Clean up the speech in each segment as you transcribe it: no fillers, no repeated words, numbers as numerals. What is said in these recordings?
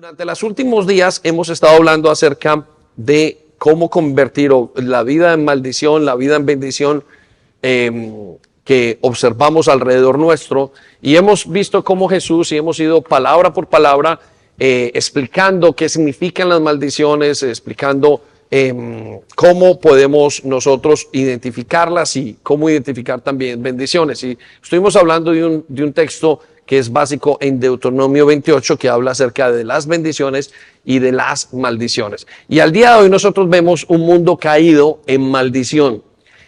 Durante los últimos días hemos estado hablando acerca de cómo convertir la vida en maldición, la vida en bendición que observamos alrededor nuestro, y hemos visto cómo Jesús, y hemos ido palabra por palabra explicando qué significan las maldiciones, explicando cómo podemos nosotros identificarlas y cómo identificar también bendiciones. Y estuvimos hablando de un texto que es básico en Deuteronomio 28, que habla acerca de las bendiciones y de las maldiciones. Y al día de hoy nosotros vemos un mundo caído en maldición.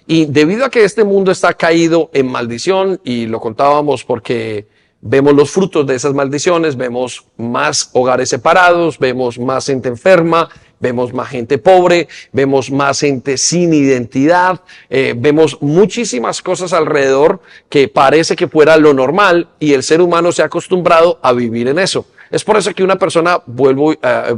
Y debido a que este mundo está caído en maldición, y lo contábamos porque vemos los frutos de esas maldiciones, vemos más hogares separados, vemos más gente enferma, vemos más gente pobre, vemos más gente sin identidad, vemos muchísimas cosas alrededor que parece que fuera lo normal, y el ser humano se ha acostumbrado a vivir en eso. Es por eso que una persona, vuelvo a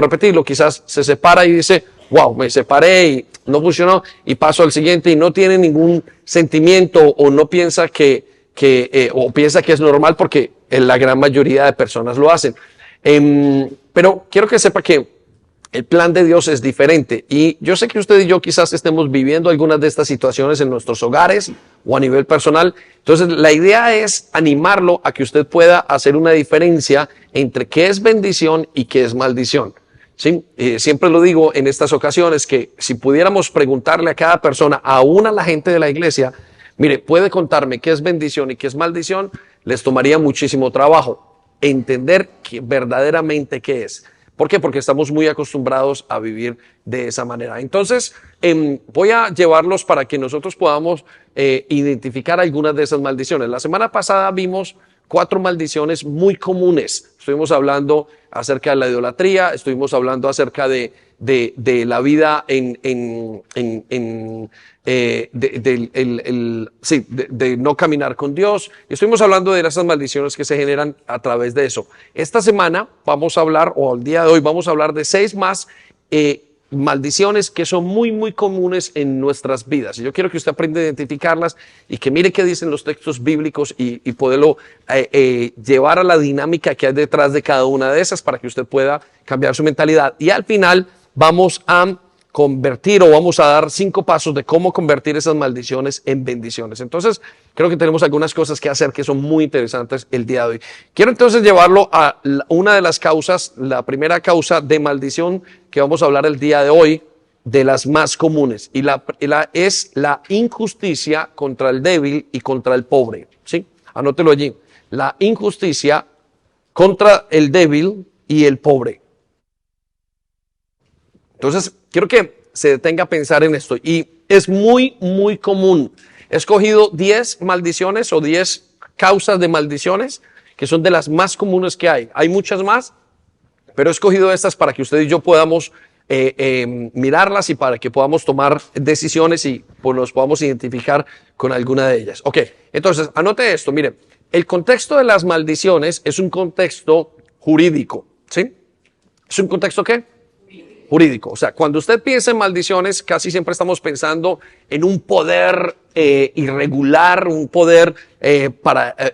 repetirlo, quizás se separa y dice, wow, me separé y no funcionó, y paso al siguiente y no tiene ningún sentimiento, o no piensa o piensa que es normal, porque la gran mayoría de personas lo hacen. Pero quiero que sepa que el plan de Dios es diferente, y yo sé que usted y yo quizás estemos viviendo algunas de estas situaciones en nuestros hogares o a nivel personal. Entonces la idea es animarlo a que usted pueda hacer una diferencia entre qué es bendición y qué es maldición. ¿Sí? Siempre lo digo en estas ocasiones, que si pudiéramos preguntarle a cada persona, aún a la gente de la iglesia, mire, puede contarme qué es bendición y qué es maldición, les tomaría muchísimo trabajo entender verdaderamente qué es. ¿Por qué? Porque estamos muy acostumbrados a vivir de esa manera. Entonces, voy a llevarlos para que nosotros podamos identificar algunas de esas maldiciones. La semana pasada vimos 4 maldiciones muy comunes. Estuvimos hablando acerca de la idolatría, estuvimos hablando acerca de la vida de no caminar con Dios. Estuvimos hablando de esas maldiciones que se generan a través de eso. Esta semana vamos a hablar, o al día de hoy vamos a hablar de 6 más maldiciones que son muy, muy comunes en nuestras vidas. Y yo quiero que usted aprenda a identificarlas y que mire qué dicen los textos bíblicos y poderlo llevar a la dinámica que hay detrás de cada una de esas, para que usted pueda cambiar su mentalidad. Y al final vamos a convertir, o vamos a dar 5 pasos de cómo convertir esas maldiciones en bendiciones. Entonces, creo que tenemos algunas cosas que hacer que son muy interesantes el día de hoy. Quiero entonces llevarlo a una de las causas, la primera causa de maldición que vamos a hablar el día de hoy, de las más comunes, y es la injusticia contra el débil y contra el pobre. ¿Sí? Anótelo allí. La injusticia contra el débil y el pobre. Entonces, quiero que se detenga a pensar en esto. Y es muy, muy común. He escogido 10 maldiciones o 10 causas de maldiciones que son de las más comunes que hay. Hay muchas más, pero he escogido estas para que usted y yo podamos mirarlas, y para que podamos tomar decisiones y pues nos podamos identificar con alguna de ellas. Ok, entonces, anote esto. Mire, el contexto de las maldiciones es un contexto jurídico. ¿Sí? ¿Es un contexto qué? Jurídico. O sea, cuando usted piensa en maldiciones, casi siempre estamos pensando en un poder irregular, un poder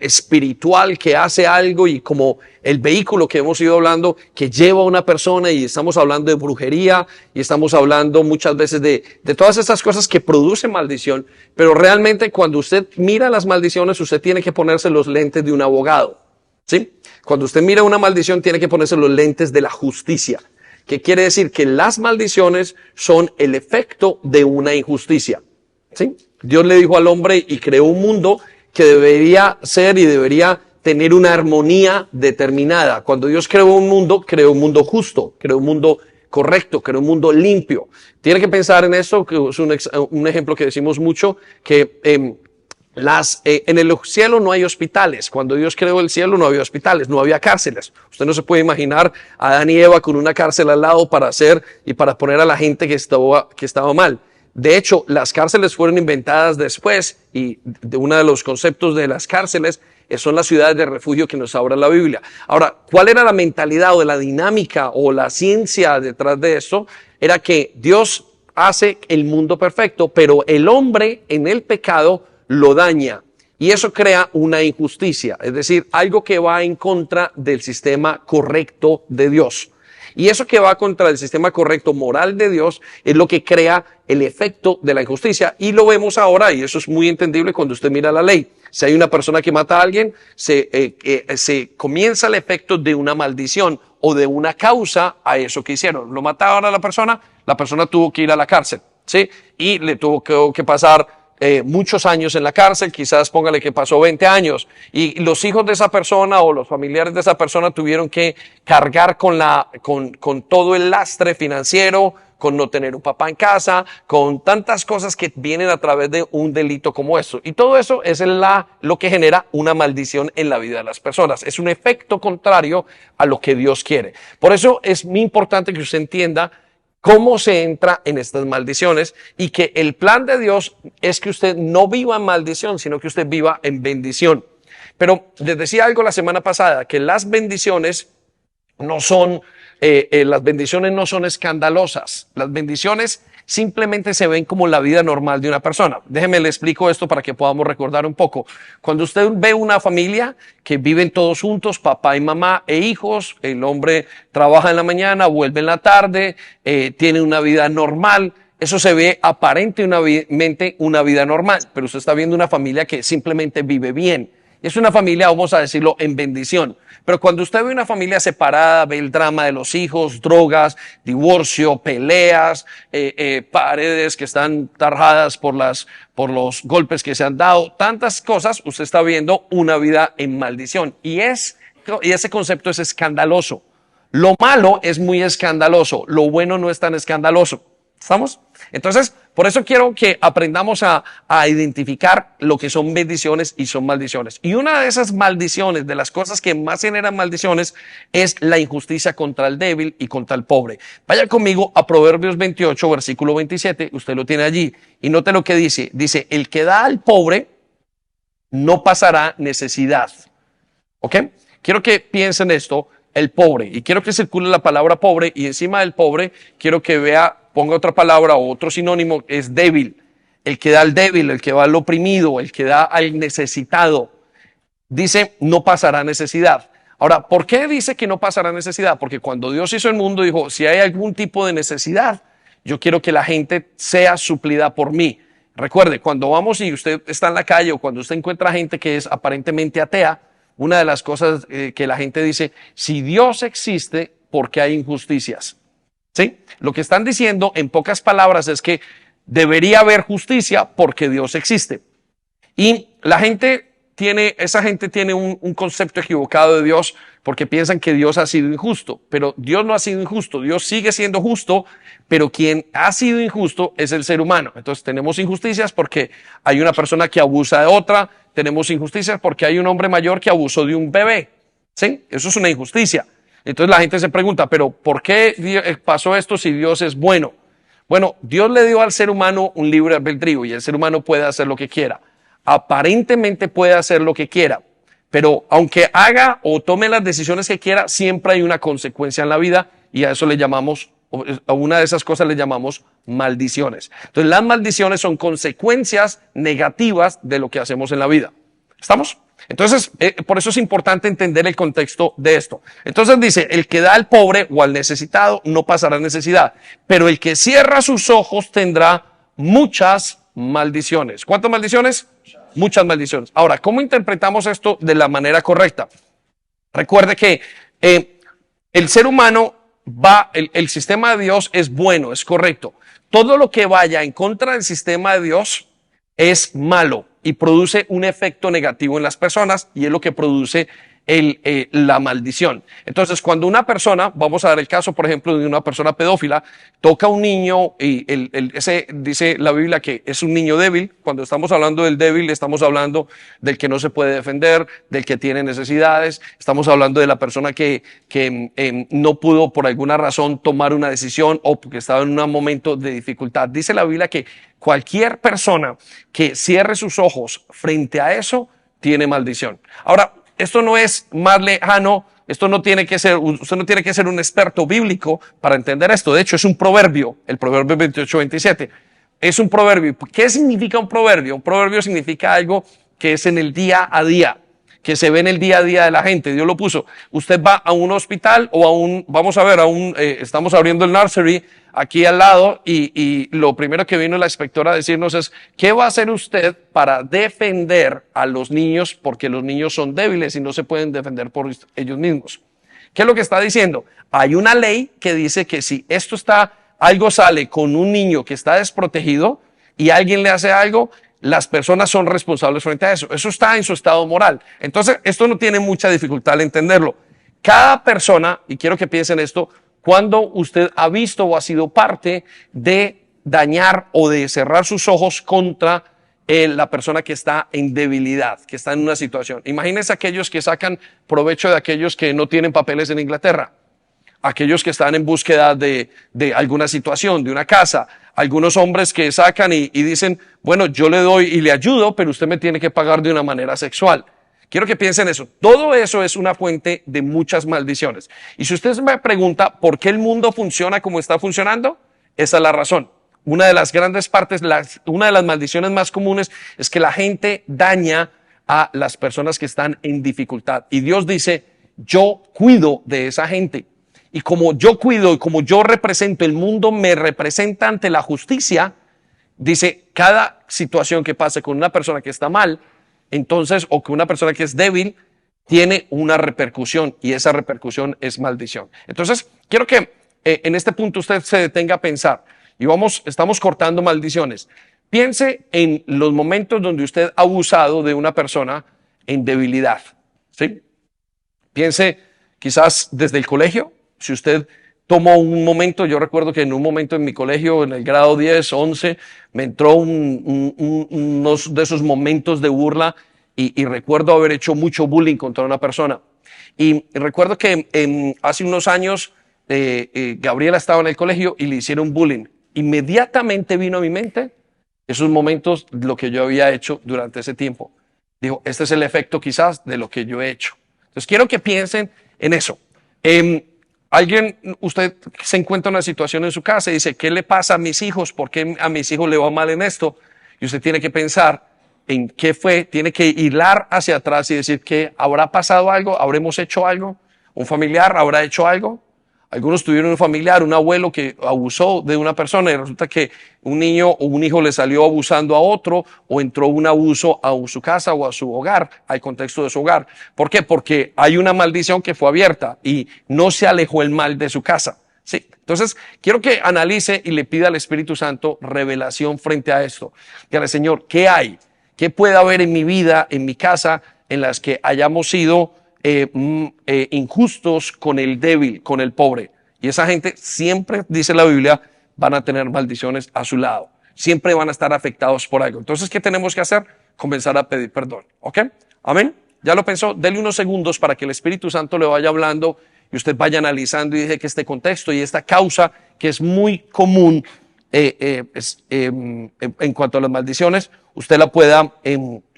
espiritual que hace algo, y como el vehículo que hemos ido hablando que lleva a una persona, y estamos hablando de brujería, y estamos hablando muchas veces de todas estas cosas que producen maldición. Pero realmente cuando usted mira las maldiciones, usted tiene que ponerse los lentes de un abogado. ¿Sí? Cuando usted mira una maldición, tiene que ponerse los lentes de la justicia. ¿Qué quiere decir? Que las maldiciones son el efecto de una injusticia. ¿Sí? Dios le dijo al hombre y creó un mundo que debería ser y debería tener una armonía determinada. Cuando Dios creó un mundo justo, creó un mundo correcto, creó un mundo limpio. Tiene que pensar en eso, que es un ejemplo que decimos mucho, que en el cielo no hay hospitales. Cuando Dios creó el cielo no había hospitales, no había cárceles. Usted no se puede imaginar a Adán y Eva con una cárcel al lado para poner a la gente que estaba mal. De hecho, las cárceles fueron inventadas después, y uno de los conceptos de las cárceles son las ciudades de refugio que nos habla la Biblia. Ahora, ¿cuál era la mentalidad o la dinámica o la ciencia detrás de eso? Era que Dios hace el mundo perfecto, pero el hombre en el pecado lo daña. Y eso crea una injusticia, es decir, algo que va en contra del sistema correcto de Dios. Y eso que va contra el sistema correcto moral de Dios es lo que crea el efecto de la injusticia. Y lo vemos ahora, y eso es muy entendible cuando usted mira la ley. Si hay una persona que mata a alguien, se comienza el efecto de una maldición o de una causa a eso que hicieron. Lo mataron a la persona tuvo que ir a la cárcel, ¿sí? Y le tuvo que pasar muchos años en la cárcel, quizás póngale que pasó 20 años, y los hijos de esa persona o los familiares de esa persona tuvieron que cargar con todo el lastre financiero, con no tener un papá en casa, con tantas cosas que vienen a través de un delito como esto. Y todo eso es lo que genera una maldición en la vida de las personas. Es un efecto contrario a lo que Dios quiere. Por eso es muy importante que usted entienda cómo se entra en estas maldiciones y que el plan de Dios es que usted no viva en maldición, sino que usted viva en bendición. Pero les decía algo la semana pasada, que las bendiciones no son escandalosas. Las bendiciones simplemente se ven como la vida normal de una persona. Déjeme le explico esto para que podamos recordar un poco. Cuando usted ve una familia que viven todos juntos, papá y mamá e hijos, el hombre trabaja en la mañana, vuelve en la tarde, tiene una vida normal. Eso se ve aparentemente una vida normal, pero usted está viendo una familia que simplemente vive bien. Es una familia, vamos a decirlo, en bendición. Pero cuando usted ve una familia separada, ve el drama de los hijos, drogas, divorcio, peleas, paredes que están tarjadas por los golpes que se han dado, tantas cosas, usted está viendo una vida en maldición. Y ese concepto es escandaloso. Lo malo es muy escandaloso, lo bueno no es tan escandaloso. ¿Estamos? Entonces, por eso quiero que aprendamos a identificar lo que son bendiciones y son maldiciones. Y una de esas maldiciones, de las cosas que más generan maldiciones, es la injusticia contra el débil y contra el pobre. Vaya conmigo a Proverbios 28, versículo 27, usted lo tiene allí, y note lo que dice. Dice, el que da al pobre no pasará necesidad. ¿Ok? Quiero que piensen esto, el pobre, y quiero que circule la palabra pobre, y encima del pobre quiero que ponga otra palabra o otro sinónimo, es débil. El que da al débil, el que da al oprimido, el que da al necesitado. Dice, no pasará necesidad. Ahora, ¿por qué dice que no pasará necesidad? Porque cuando Dios hizo el mundo, dijo, si hay algún tipo de necesidad, yo quiero que la gente sea suplida por mí. Recuerde, cuando vamos y usted está en la calle o cuando usted encuentra gente que es aparentemente atea, una de las cosas que la gente dice, si Dios existe, ¿por qué hay injusticias? ¿Sí? Lo que están diciendo en pocas palabras es que debería haber justicia porque Dios existe. Y esa gente tiene un concepto equivocado de Dios porque piensan que Dios ha sido injusto, pero Dios no ha sido injusto, Dios sigue siendo justo, pero quien ha sido injusto es el ser humano. Entonces tenemos injusticias porque hay una persona que abusa de otra, tenemos injusticias porque hay un hombre mayor que abusó de un bebé. ¿Sí? Eso es una injusticia. Entonces la gente se pregunta, pero ¿por qué pasó esto si Dios es bueno? Bueno, Dios le dio al ser humano un libre albedrío y el ser humano puede hacer lo que quiera. Aparentemente puede hacer lo que quiera, pero aunque haga o tome las decisiones que quiera, siempre hay una consecuencia en la vida y a eso a una de esas cosas le llamamos maldiciones. Entonces las maldiciones son consecuencias negativas de lo que hacemos en la vida. ¿Estamos? Entonces, por eso es importante entender el contexto de esto. Entonces dice, el que da al pobre o al necesitado no pasará necesidad, pero el que cierra sus ojos tendrá muchas maldiciones. ¿Cuántas maldiciones? Muchas maldiciones. Ahora, ¿cómo interpretamos esto de la manera correcta? Recuerde que el ser humano el sistema de Dios es bueno, es correcto. Todo lo que vaya en contra del sistema de Dios es malo y produce un efecto negativo en las personas y es lo que produce la maldición. Entonces, cuando una persona, vamos a dar el caso, por ejemplo, de una persona pedófila, toca a un niño y dice la Biblia que es un niño débil. Cuando estamos hablando del débil, estamos hablando del que no se puede defender, del que tiene necesidades. Estamos hablando de la persona que no pudo por alguna razón tomar una decisión o porque estaba en un momento de dificultad. Dice la Biblia que cualquier persona que cierre sus ojos frente a eso tiene maldición. Ahora, esto no es más lejano, usted no tiene que ser un experto bíblico para entender esto. De hecho, es un proverbio, el proverbio 28-27. Es un proverbio. ¿Qué significa un proverbio? Un proverbio significa algo que es en el día a día, que se ve en el día a día de la gente. Dios lo puso. Usted va a un hospital o vamos a ver, estamos abriendo el nursery aquí al lado y lo primero que vino la inspectora a decirnos es, ¿qué va a hacer usted para defender a los niños? Porque los niños son débiles y no se pueden defender por ellos mismos. ¿Qué es lo que está diciendo? Hay una ley que dice que si algo sale con un niño que está desprotegido y alguien le hace algo, las personas son responsables frente a eso. Eso está en su estado moral. Entonces, esto no tiene mucha dificultad al entenderlo. Cada persona, y quiero que piensen esto, cuando usted ha visto o ha sido parte de dañar o de cerrar sus ojos contra la persona que está en debilidad, que está en una situación. Imagínense aquellos que sacan provecho de aquellos que no tienen papeles en Inglaterra, aquellos que están en búsqueda de alguna situación, de una casa, algunos hombres que sacan y dicen, bueno, yo le doy y le ayudo, pero usted me tiene que pagar de una manera sexual. Quiero que piensen eso. Todo eso es una fuente de muchas maldiciones. Y si usted me pregunta por qué el mundo funciona como está funcionando, esa es la razón. Una de las grandes partes, una de las maldiciones más comunes es que la gente daña a las personas que están en dificultad. Y Dios dice, yo cuido de esa gente. Y como yo cuido y como yo represento, el mundo me representa ante la justicia, dice, cada situación que pase con una persona que está mal, entonces, o con una persona que es débil, tiene una repercusión y esa repercusión es maldición. Entonces, quiero que en este punto usted se detenga a pensar y estamos cortando maldiciones. Piense en los momentos donde usted ha abusado de una persona en debilidad, ¿sí? Piense quizás desde el colegio, si usted tomó un momento, yo recuerdo que en un momento en mi colegio, en el grado 10, 11, me entró uno de esos momentos de burla y recuerdo haber hecho mucho bullying contra una persona. Y recuerdo que hace unos años Gabriela estaba en el colegio y le hicieron bullying. Inmediatamente vino a mi mente esos momentos, lo que yo había hecho durante ese tiempo. Digo, este es el efecto quizás de lo que yo he hecho. Entonces quiero que piensen en eso. Usted se encuentra en una situación en su casa y dice, ¿qué le pasa a mis hijos? ¿Por qué a mis hijos le va mal en esto? Y usted tiene que pensar en qué fue, tiene que hilar hacia atrás y decir que habrá pasado algo, habremos hecho algo, un familiar habrá hecho algo. Algunos tuvieron un familiar, un abuelo que abusó de una persona y resulta que un niño o un hijo le salió abusando a otro o entró un abuso a su casa o a su hogar, al contexto de su hogar. ¿Por qué? Porque hay una maldición que fue abierta y no se alejó el mal de su casa. Sí. Entonces, quiero que analice y le pida al Espíritu Santo revelación frente a esto. Dígale, Señor, ¿qué hay? ¿Qué puede haber en mi vida, en mi casa, en las que hayamos sido injustos con el débil, con el pobre? Y esa gente siempre, dice la Biblia, van a tener maldiciones a su lado. Siempre van a estar afectados por algo. Entonces, ¿qué tenemos que hacer? Comenzar a pedir perdón. ¿Ok? Amén. ¿Ya lo pensó? Dele unos segundos para que el Espíritu Santo le vaya hablando y usted vaya analizando y deje que este contexto y esta causa que es muy común en cuanto a las maldiciones, usted la pueda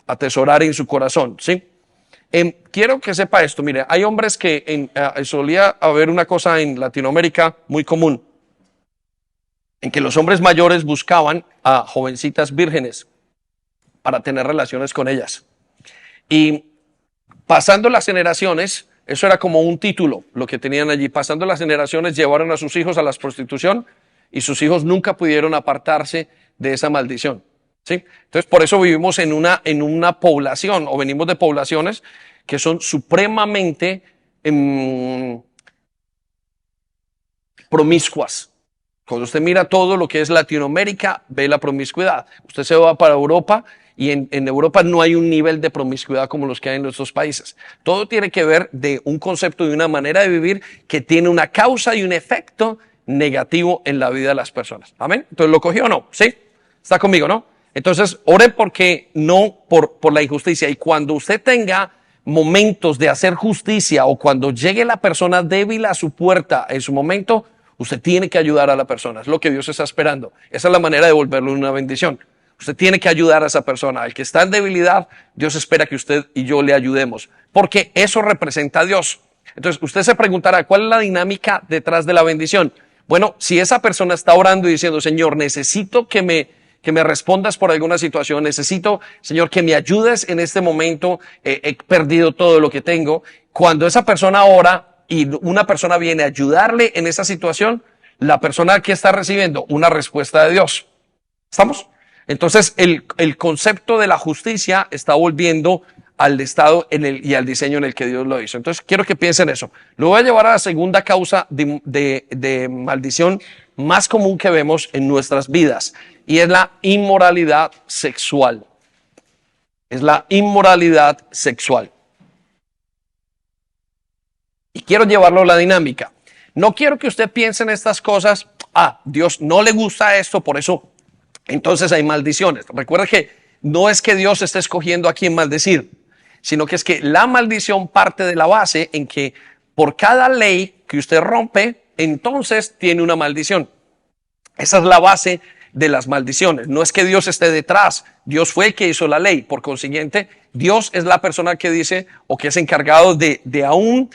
atesorar en su corazón, ¿sí? Quiero que sepa esto, mire, hay hombres que solía haber una cosa en Latinoamérica muy común, en que los hombres mayores buscaban a jovencitas vírgenes para tener relaciones con ellas. Y pasando las generaciones, eso era como un título, lo que tenían allí, pasando las generaciones llevaron a sus hijos a la prostitución y sus hijos nunca pudieron apartarse de esa maldición. ¿Sí? Entonces, por eso vivimos en una población, o venimos de poblaciones que son supremamente promiscuas. Cuando usted mira todo lo que es Latinoamérica, ve la promiscuidad. Usted se va para Europa y en Europa no hay un nivel de promiscuidad como los que hay en nuestros países. Todo tiene que ver de un concepto, de una manera de vivir que tiene una causa y un efecto negativo en la vida de las personas. ¿Amén? Entonces, ¿lo cogió o no? ¿Sí? ¿Está conmigo, no? Entonces, ore porque no por la injusticia. Y cuando usted tenga momentos de hacer justicia o cuando llegue la persona débil a su puerta en su momento, usted tiene que ayudar a la persona. Es lo que Dios está esperando. Esa es la manera de volverlo una bendición. Usted tiene que ayudar a esa persona. Al que está en debilidad, Dios espera que usted y yo le ayudemos. Porque eso representa a Dios. Entonces, usted se preguntará, ¿cuál es la dinámica detrás de la bendición? Bueno, si esa persona está orando y diciendo, Señor, necesito que que me respondas por alguna situación. Necesito, Señor, que me ayudes en este momento. He perdido todo lo que tengo. Cuando esa persona ora y una persona viene a ayudarle en esa situación, la persona que está recibiendo una respuesta de Dios. ¿Estamos? Entonces, el concepto de la justicia está volviendo al estado y al diseño en el que Dios lo hizo. Entonces, quiero que piensen eso. Lo voy a llevar a la segunda causa de maldición más común que vemos en nuestras vidas, y es la inmoralidad sexual. Es la inmoralidad sexual. Y quiero llevarlo a la dinámica. No quiero que usted piense en estas cosas. Dios no le gusta esto, por eso entonces hay maldiciones. Recuerda que no es que Dios esté escogiendo a quién maldecir, sino que es que la maldición parte de la base en que por cada ley que usted rompe, entonces tiene una maldición. Esa es la base de las maldiciones. No es que Dios esté detrás, Dios fue el que hizo la ley. Por consiguiente, Dios es la persona que dice o que es encargado de aún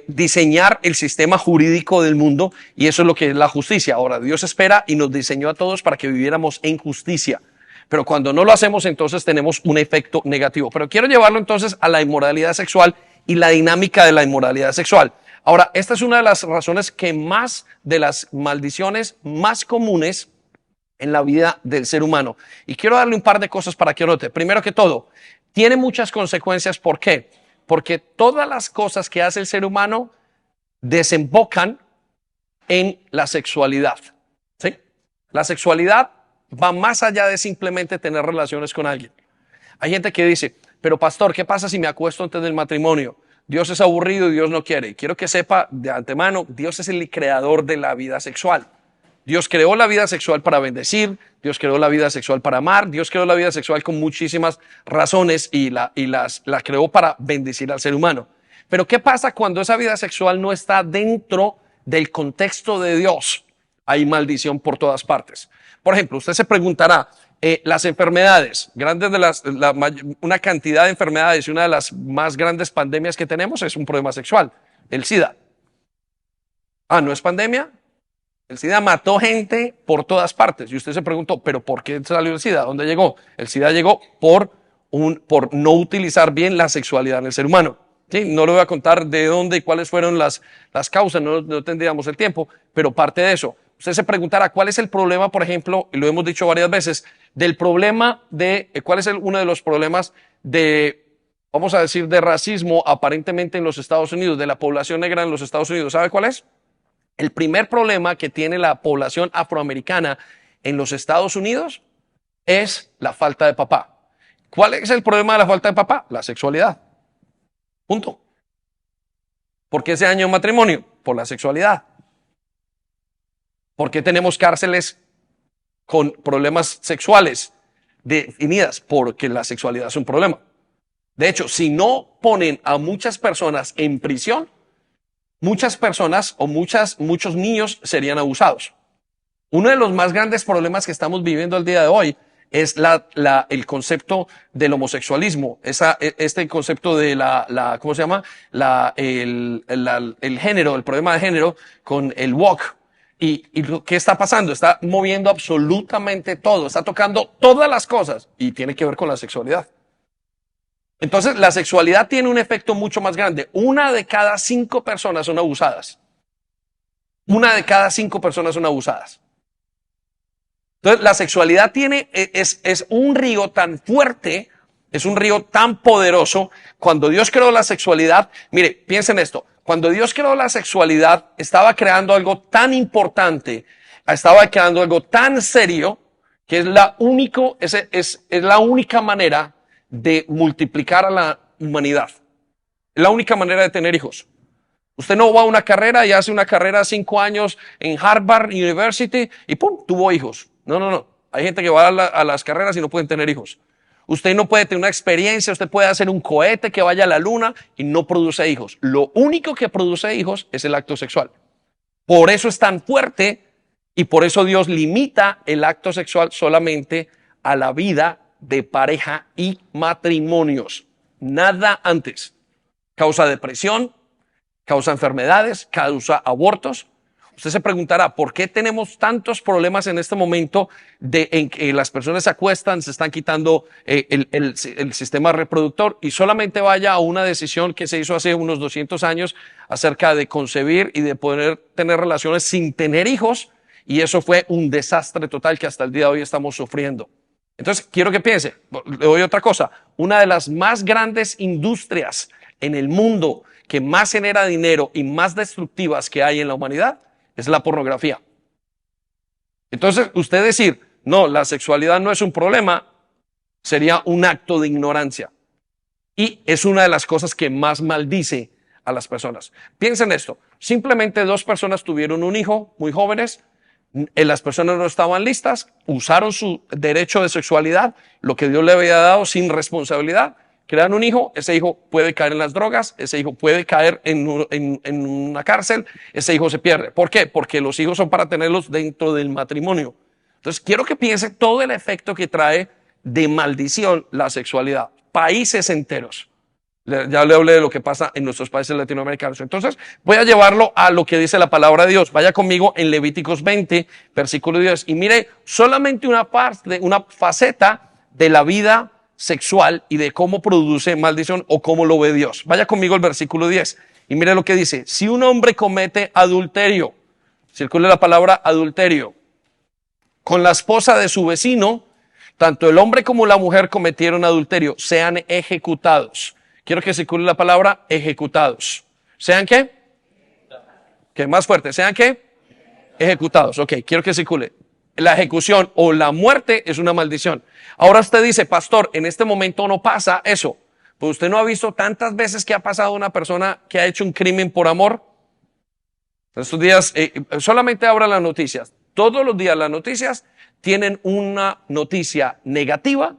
diseñar el sistema jurídico del mundo, y eso es lo que es la justicia. Ahora, Dios espera y nos diseñó a todos para que viviéramos en justicia. Pero cuando no lo hacemos, entonces tenemos un efecto negativo. Pero quiero llevarlo entonces a la inmoralidad sexual y la dinámica de la inmoralidad sexual. Ahora, esta es una de las razones que más de las maldiciones más comunes en la vida del ser humano. Y quiero darle un par de cosas para que note. Primero que todo, tiene muchas consecuencias. ¿Por qué? Porque todas las cosas que hace el ser humano desembocan en la sexualidad. ¿Sí? La sexualidad va más allá de simplemente tener relaciones con alguien. Hay gente que dice, pero pastor, ¿qué pasa si me acuesto antes del matrimonio? Dios es aburrido y Dios no quiere. Y quiero que sepa de antemano, Dios es el creador de la vida sexual. Dios creó la vida sexual para bendecir, Dios creó la vida sexual para amar, Dios creó la vida sexual con muchísimas razones y la creó para bendecir al ser humano. Pero ¿qué pasa cuando esa vida sexual no está dentro del contexto de Dios? Hay maldición por todas partes. Por ejemplo, usted se preguntará, las enfermedades, una cantidad de enfermedades, y una de las más grandes pandemias que tenemos es un problema sexual, el SIDA. ¿No es pandemia? El SIDA mató gente por todas partes. Y usted se preguntó, ¿pero por qué salió el SIDA? ¿Dónde llegó? El SIDA llegó por no utilizar bien la sexualidad en el ser humano. ¿Sí? No le voy a contar de dónde y cuáles fueron las causas, no tendríamos el tiempo, pero parte de eso. Usted se preguntará, ¿cuál es el problema, por ejemplo, y lo hemos dicho varias veces, del problema cuál es uno de los problemas vamos a decir, de racismo aparentemente en los Estados Unidos, de la población negra en los Estados Unidos? ¿Sabe cuál es? El primer problema que tiene la población afroamericana en los Estados Unidos es la falta de papá. ¿Cuál es el problema de la falta de papá? La sexualidad. Punto. ¿Por qué se daña un matrimonio? Por la sexualidad. ¿Por qué tenemos cárceles con problemas sexuales definidas? Porque la sexualidad es un problema. De hecho, si no ponen a muchas personas en prisión, muchas personas o muchos niños serían abusados. Uno de los más grandes problemas que estamos viviendo el día de hoy es el concepto del homosexualismo, este concepto de ¿cómo se llama? El género, el problema de género con el woke. ¿Y qué está pasando? Está moviendo absolutamente todo, está tocando todas las cosas y tiene que ver con la sexualidad. Entonces, la sexualidad tiene un efecto mucho más grande. 1 de cada 5 personas son abusadas. 1 de cada 5 personas son abusadas. Entonces, la sexualidad es un río tan fuerte, es un río tan poderoso. Cuando Dios creó la sexualidad, mire, piensen esto. Cuando Dios creó la sexualidad, estaba creando algo tan importante, estaba creando algo tan serio, que es la única manera de multiplicar a la humanidad. Es la única manera de tener hijos. Usted no va a una carrera y hace una carrera 5 años en Harvard University y ¡pum!, tuvo hijos. No. Hay gente que va a las carreras y no pueden tener hijos. Usted no puede tener una experiencia, usted puede hacer un cohete que vaya a la luna y no produce hijos. Lo único que produce hijos es el acto sexual. Por eso es tan fuerte y por eso Dios limita el acto sexual solamente a la vida de pareja y matrimonios. Nada antes. Causa depresión, causa enfermedades, causa abortos. Usted se preguntará, ¿por qué tenemos tantos problemas en este momento en que las personas se acuestan, se están quitando el sistema reproductor? Y solamente vaya a una decisión que se hizo hace unos 200 años acerca de concebir y de poder tener relaciones sin tener hijos. Y eso fue un desastre total que hasta el día de hoy estamos sufriendo. Entonces, quiero que piense, le doy otra cosa. Una de las más grandes industrias en el mundo que más genera dinero y más destructivas que hay en la humanidad es la pornografía. Entonces, usted decir, no, la sexualidad no es un problema, sería un acto de ignorancia. Y es una de las cosas que más maldice a las personas. Piensen esto, simplemente dos personas tuvieron un hijo muy jóvenes, las personas no estaban listas, usaron su derecho de sexualidad, lo que Dios le había dado sin responsabilidad, crean un hijo, ese hijo puede caer en las drogas, ese hijo puede caer en una cárcel, ese hijo se pierde. ¿Por qué? Porque los hijos son para tenerlos dentro del matrimonio. Entonces, quiero que piense todo el efecto que trae de maldición la sexualidad. Países enteros. Ya le hablé de lo que pasa en nuestros países latinoamericanos. Entonces, voy a llevarlo a lo que dice la palabra de Dios. Vaya conmigo en Levíticos 20, versículo 10. Y mire solamente una parte, una faceta de la vida sexual y de cómo produce maldición o cómo lo ve Dios. Vaya conmigo al versículo 10 y mire lo que dice. Si un hombre comete adulterio, circule la palabra adulterio, con la esposa de su vecino, tanto el hombre como la mujer cometieron adulterio, sean ejecutados. Quiero que circule la palabra ejecutados. ¿Sean qué? ¿Qué más fuerte? ¿Sean qué? Ejecutados. Ok, quiero que circule. La ejecución o la muerte es una maldición. Ahora usted dice, pastor, en este momento no pasa eso. Pues usted no ha visto tantas veces que ha pasado una persona que ha hecho un crimen por amor. Estos días, solamente abra las noticias. Todos los días las noticias tienen una noticia negativa,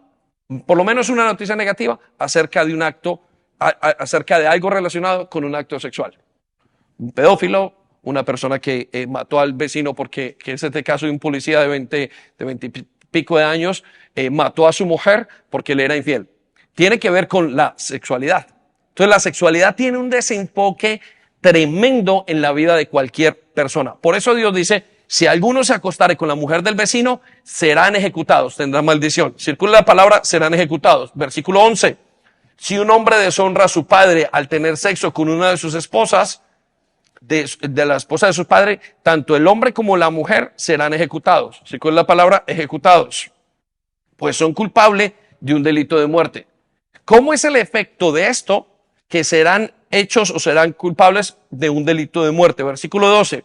por lo menos una noticia negativa, acerca de un acto, acerca de algo relacionado con un acto sexual. Un pedófilo, una persona que mató al vecino porque, que es este caso de un policía de 20 y pico de años, mató a su mujer porque le era infiel. Tiene que ver con la sexualidad. Entonces la sexualidad tiene un desenfoque tremendo en la vida de cualquier persona. Por eso Dios dice, si alguno se acostare con la mujer del vecino, serán ejecutados, tendrán maldición. Circula la palabra, serán ejecutados. Versículo 11. Si un hombre deshonra a su padre al tener sexo con una de sus esposas, de la esposa de su padre, tanto el hombre como la mujer serán ejecutados. Circula la palabra ejecutados. Pues son culpables de un delito de muerte. ¿Cómo es el efecto de esto? Que serán hechos o serán culpables de un delito de muerte. Versículo 12.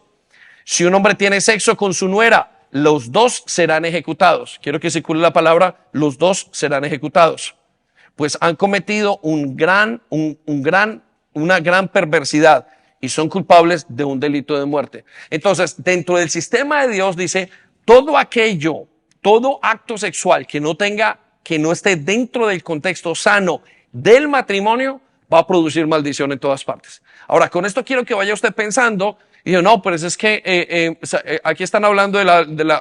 Si un hombre tiene sexo con su nuera, los dos serán ejecutados. Quiero que circule la palabra, los dos serán ejecutados. Pues han cometido una gran perversidad y son culpables de un delito de muerte. Entonces, dentro del sistema de Dios dice, todo acto sexual que no esté dentro del contexto sano del matrimonio, va a producir maldición en todas partes. Ahora, con esto quiero que vaya usted pensando, y yo, no, pues es que aquí están hablando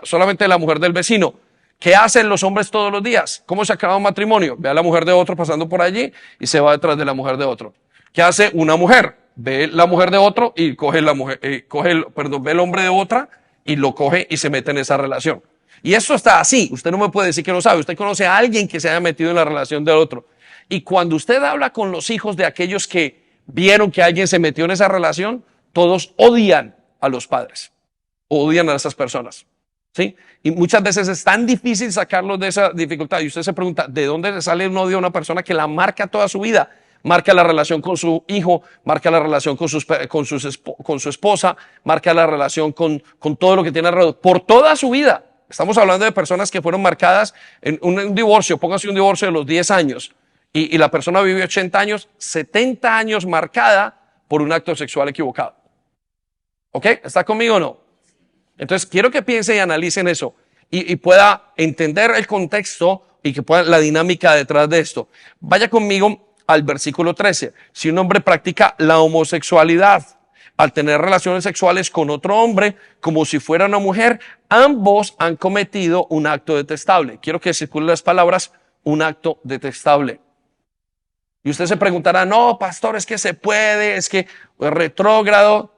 solamente de la mujer del vecino. ¿Qué hacen los hombres todos los días? ¿Cómo se acaba un matrimonio? Ve a la mujer de otro pasando por allí y se va detrás de la mujer de otro. ¿Qué hace una mujer? Ve la mujer de otro y ve el hombre de otra y lo coge y se mete en esa relación. Y esto está así. Usted no me puede decir que no sabe. Usted conoce a alguien que se haya metido en la relación del otro. Y cuando usted habla con los hijos de aquellos que vieron que alguien se metió en esa relación, todos odian a los padres. Odian a esas personas. ¿Sí? Y muchas veces es tan difícil sacarlos de esa dificultad. Y usted se pregunta, ¿de dónde sale un odio a una persona que la marca toda su vida? Marca la relación con su hijo, marca la relación con su esposa, marca la relación con todo lo que tiene alrededor, por toda su vida. Estamos hablando de personas que fueron marcadas en un divorcio, póngase un divorcio de los 10 años, y la persona vivió 80 años, 70 años marcada por un acto sexual equivocado. ¿Ok? ¿Está conmigo o no? Entonces, quiero que piense y analicen eso y pueda entender el contexto y que pueda la dinámica detrás de esto. Vaya conmigo al versículo 13. Si un hombre practica la homosexualidad al tener relaciones sexuales con otro hombre como si fuera una mujer, ambos han cometido un acto detestable. Quiero que circulen las palabras, un acto detestable. Y usted se preguntará, no, pastor, es que se puede, es que es retrógrado.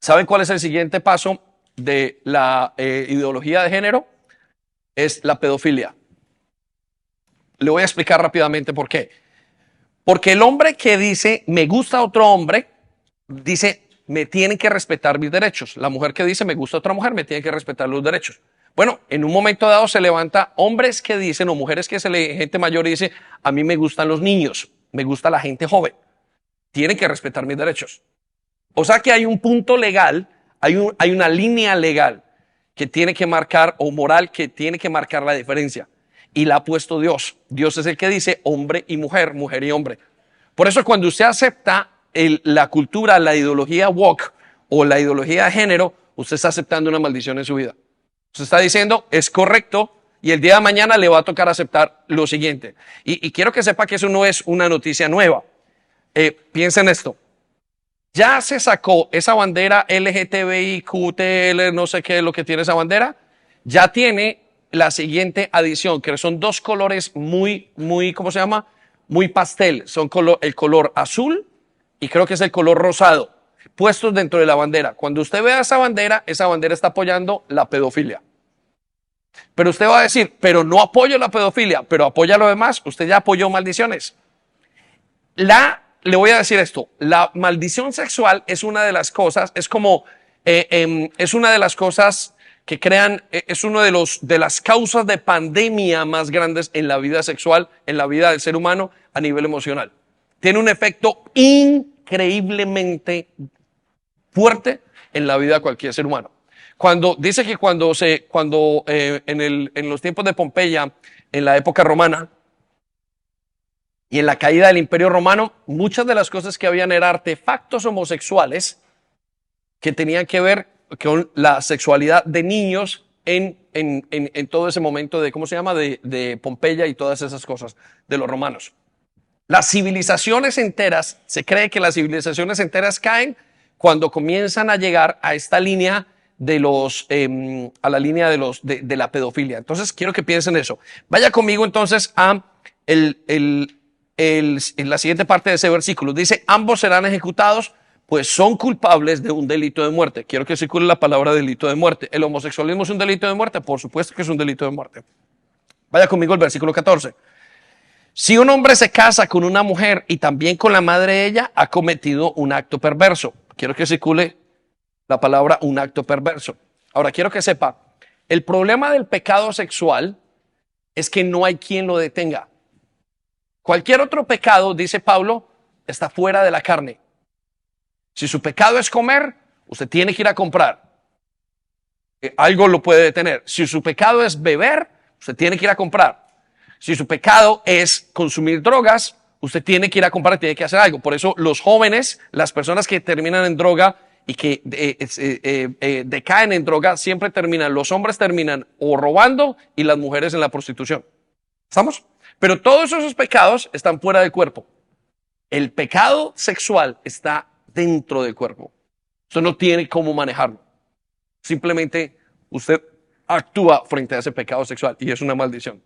¿Saben cuál es el siguiente paso de la ideología de género? Es la pedofilia. Le voy a explicar rápidamente por qué. Porque el hombre que dice, me gusta otro hombre, dice, me tienen que respetar mis derechos. La mujer que dice, me gusta otra mujer, me tiene que respetar los derechos. Bueno, en un momento dado se levanta hombres que dicen, o mujeres que gente mayor y dice, a mí me gustan los niños, me gusta la gente joven. Tienen que respetar mis derechos. O sea que hay un punto legal, hay una línea legal que tiene que marcar, o moral que tiene que marcar la diferencia. Y la ha puesto Dios. Dios es el que dice hombre y mujer, mujer y hombre. Por eso cuando usted acepta la cultura, la ideología woke o la ideología de género, usted está aceptando una maldición en su vida. Usted está diciendo, es correcto, y el día de mañana le va a tocar aceptar lo siguiente. Y quiero que sepa que eso no es una noticia nueva. Piensa en esto. Ya se sacó esa bandera LGTBI, QTL, no sé qué es lo que tiene esa bandera. Ya tiene la siguiente adición, que son dos colores muy, ¿cómo se llama? Muy pastel. Son el color azul y creo que es el color rosado, puestos dentro de la bandera. Cuando usted vea esa bandera está apoyando la pedofilia. Pero usted va a decir, pero no apoyo la pedofilia, pero apoya lo demás. Usted ya apoyó maldiciones. Le voy a decir esto, la maldición sexual es una de las cosas, es una de las cosas que crean, es una de las causas de pandemia más grandes en la vida sexual, en la vida del ser humano a nivel emocional. Tiene un efecto increíblemente fuerte en la vida de cualquier ser humano. Dice que en los tiempos de Pompeya, en la época romana, y en la caída del Imperio Romano, muchas de las cosas que habían eran artefactos homosexuales que tenían que ver con la sexualidad de niños en todo ese momento de, ¿cómo se llama?, de Pompeya y todas esas cosas de los romanos. Las civilizaciones enteras, se cree que las civilizaciones enteras caen cuando comienzan a llegar a esta línea de a la línea de la pedofilia. Entonces, quiero que piensen eso. Vaya conmigo entonces a en la siguiente parte de ese versículo. Dice, ambos serán ejecutados, pues son culpables de un delito de muerte. Quiero que circule la palabra delito de muerte. ¿El homosexualismo es un delito de muerte? Por supuesto que es un delito de muerte. Vaya conmigo al versículo 14. Si un hombre se casa con una mujer y también con la madre de ella, ha cometido un acto perverso. Quiero que circule la palabra un acto perverso. Ahora, quiero que sepa, el problema del pecado sexual es que no hay quien lo detenga. Cualquier otro pecado, dice Pablo, está fuera de la carne. Si su pecado es comer, usted tiene que ir a comprar. Algo lo puede detener. Si su pecado es beber, usted tiene que ir a comprar. Si su pecado es consumir drogas, usted tiene que ir a comprar, tiene que hacer algo. Por eso los jóvenes, las personas que terminan en droga y que decaen en droga, siempre terminan, los hombres terminan o robando y las mujeres en la prostitución. ¿Estamos? Pero todos esos pecados están fuera del cuerpo. El pecado sexual está dentro del cuerpo. Usted no tiene cómo manejarlo. Simplemente usted actúa frente a ese pecado sexual y es una maldición.